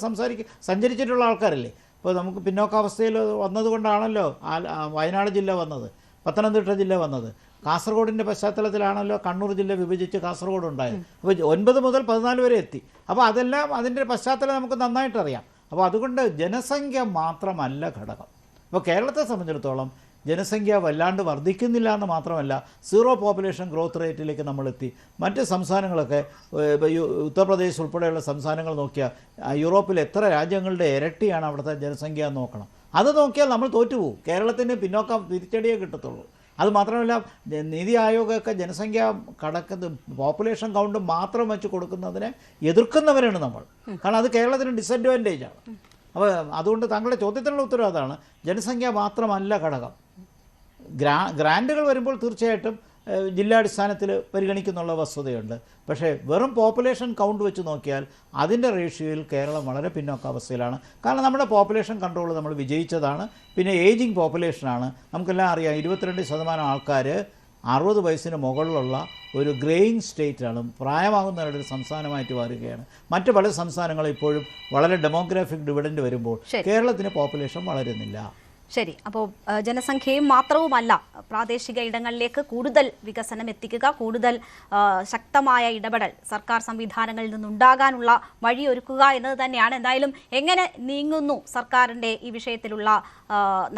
സഞ്ചരിച്ചിട്ടുള്ള ആൾക്കാരല്ലേ. ഇപ്പോൾ നമുക്ക് പിന്നോക്കാവസ്ഥയിൽ വന്നതുകൊണ്ടാണല്ലോ വയനാട് ജില്ല വന്നത്, പത്തനംതിട്ട ജില്ല വന്നത്, കാസർഗോഡിൻ്റെ പശ്ചാത്തലത്തിലാണല്ലോ കണ്ണൂർ ജില്ല വിഭജിച്ച് കാസർഗോഡ് ഉണ്ടായത്. അപ്പോൾ 9 മുതൽ 14 വരെ എത്തി. അപ്പോൾ അതെല്ലാം അതിൻ്റെ പശ്ചാത്തലം നമുക്ക് നന്നായിട്ടറിയാം. അപ്പോൾ അതുകൊണ്ട് ജനസംഖ്യ മാത്രമല്ല ഘടകം. അപ്പോൾ കേരളത്തെ സംബന്ധിച്ചിടത്തോളം ജനസംഖ്യ വല്ലാണ്ട് വർദ്ധിക്കുന്നില്ല എന്ന് മാത്രമല്ല, 0 പോപ്പുലേഷൻ ഗ്രോത്ത് റേറ്റിലേക്ക് നമ്മളെത്തി. മറ്റ് സംസ്ഥാനങ്ങളൊക്കെ, ഉത്തർപ്രദേശ് ഉൾപ്പെടെയുള്ള സംസ്ഥാനങ്ങൾ നോക്കിയാൽ യൂറോപ്പിൽ എത്ര രാജ്യങ്ങളുടെ ഇരട്ടിയാണ് അവിടുത്തെ ജനസംഖ്യ എന്ന് നോക്കണം. അത് നോക്കിയാൽ നമ്മൾ തോറ്റുപോകും. കേരളത്തിന് പിന്നോക്കം തിരിച്ചടിയേ കിട്ടത്തുള്ളൂ. അത് മാത്രമല്ല, നീതി ആയോഗമൊക്കെ ജനസംഖ്യ പോപ്പുലേഷൻ കൗണ്ട് മാത്രം വെച്ച് കൊടുക്കുന്നതിനെ എതിർക്കുന്നവരാണ് നമ്മൾ. കാരണം അത് കേരളത്തിന് ഡിസഡ്വാൻറ്റേജാണ്. അപ്പോൾ അതുകൊണ്ട് താങ്കളുടെ ചോദ്യത്തിനുള്ള ഉത്തരവ് അതാണ്, ജനസംഖ്യ മാത്രമല്ല ഘടകം. ഗ്രാൻറ്റുകൾ വരുമ്പോൾ തീർച്ചയായിട്ടും ജില്ലാടിസ്ഥാനത്തിൽ പരിഗണിക്കുന്നുള്ള വസ്തുതയുണ്ട്. പക്ഷേ വെറും പോപ്പുലേഷൻ കൗണ്ട് വെച്ച് നോക്കിയാൽ അതിൻ്റെ റേഷ്യോയിൽ കേരളം വളരെ പിന്നോക്കാവസ്ഥയിലാണ്. കാരണം നമ്മുടെ പോപ്പുലേഷൻ കൺട്രോൾ നമ്മൾ വിജയിച്ചതാണ്. പിന്നെ ഏജിങ് പോപ്പുലേഷനാണ്. നമുക്കെല്ലാം അറിയാം, 22% ആൾക്കാർ 60 വയസ്സിന് മുകളിലുള്ള ഒരു ഗ്രേയിങ് സ്റ്റേറ്റാണ്, പ്രായമാകുന്നവരുടെ ഒരു സംസ്ഥാനമായിട്ട് മാറുകയാണ്. മറ്റ് പല സംസ്ഥാനങ്ങളും ഇപ്പോഴും വളരെ ഡെമോഗ്രാഫിക് ഡിവിഡൻഡ് വരുമ്പോൾ കേരളത്തിന് പോപ്പുലേഷൻ വളരുന്നില്ല. ശരി. അപ്പോൾ ജനസംഖ്യയും മാത്രവുമല്ല, പ്രാദേശിക ഇടങ്ങളിലേക്ക് കൂടുതൽ വികസനം എത്തിക്കുക, കൂടുതൽ ശക്തമായ ഇടപെടൽ സർക്കാർ സംവിധാനങ്ങളിൽ നിന്നുണ്ടാകാനുള്ള വഴിയൊരുക്കുക എന്നത് തന്നെയാണ്. എന്തായാലും എങ്ങനെ നീങ്ങുന്നു സർക്കാരിൻ്റെ ഈ വിഷയത്തിലുള്ള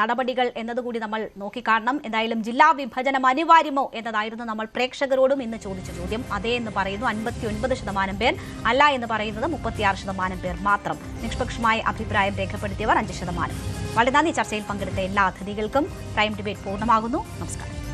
നടപടികൾ എന്നതുകൂടി നമ്മൾ നോക്കിക്കാണണം. എന്തായാലും ജില്ലാ വിഭജനം അനിവാര്യമോ എന്നതായിരുന്നു നമ്മൾ പ്രേക്ഷകരോടും ഇന്ന് ചോദിച്ച ചോദ്യം. അതേ എന്ന് പറയുന്നു 59% പേർ, അല്ല എന്ന് പറയുന്നത് 36% പേർ മാത്രം. നിഷ്പക്ഷമായ അഭിപ്രായം രേഖപ്പെടുത്തിയവർ 5%. വളരെ നന്ദി. ചർച്ചയിൽ പങ്കെടുത്ത എല്ലാ അതിഥികൾക്കും. പ്രൈം ഡിബേറ്റ് പൂർണ്ണമാകുന്നു. നമസ്കാരം.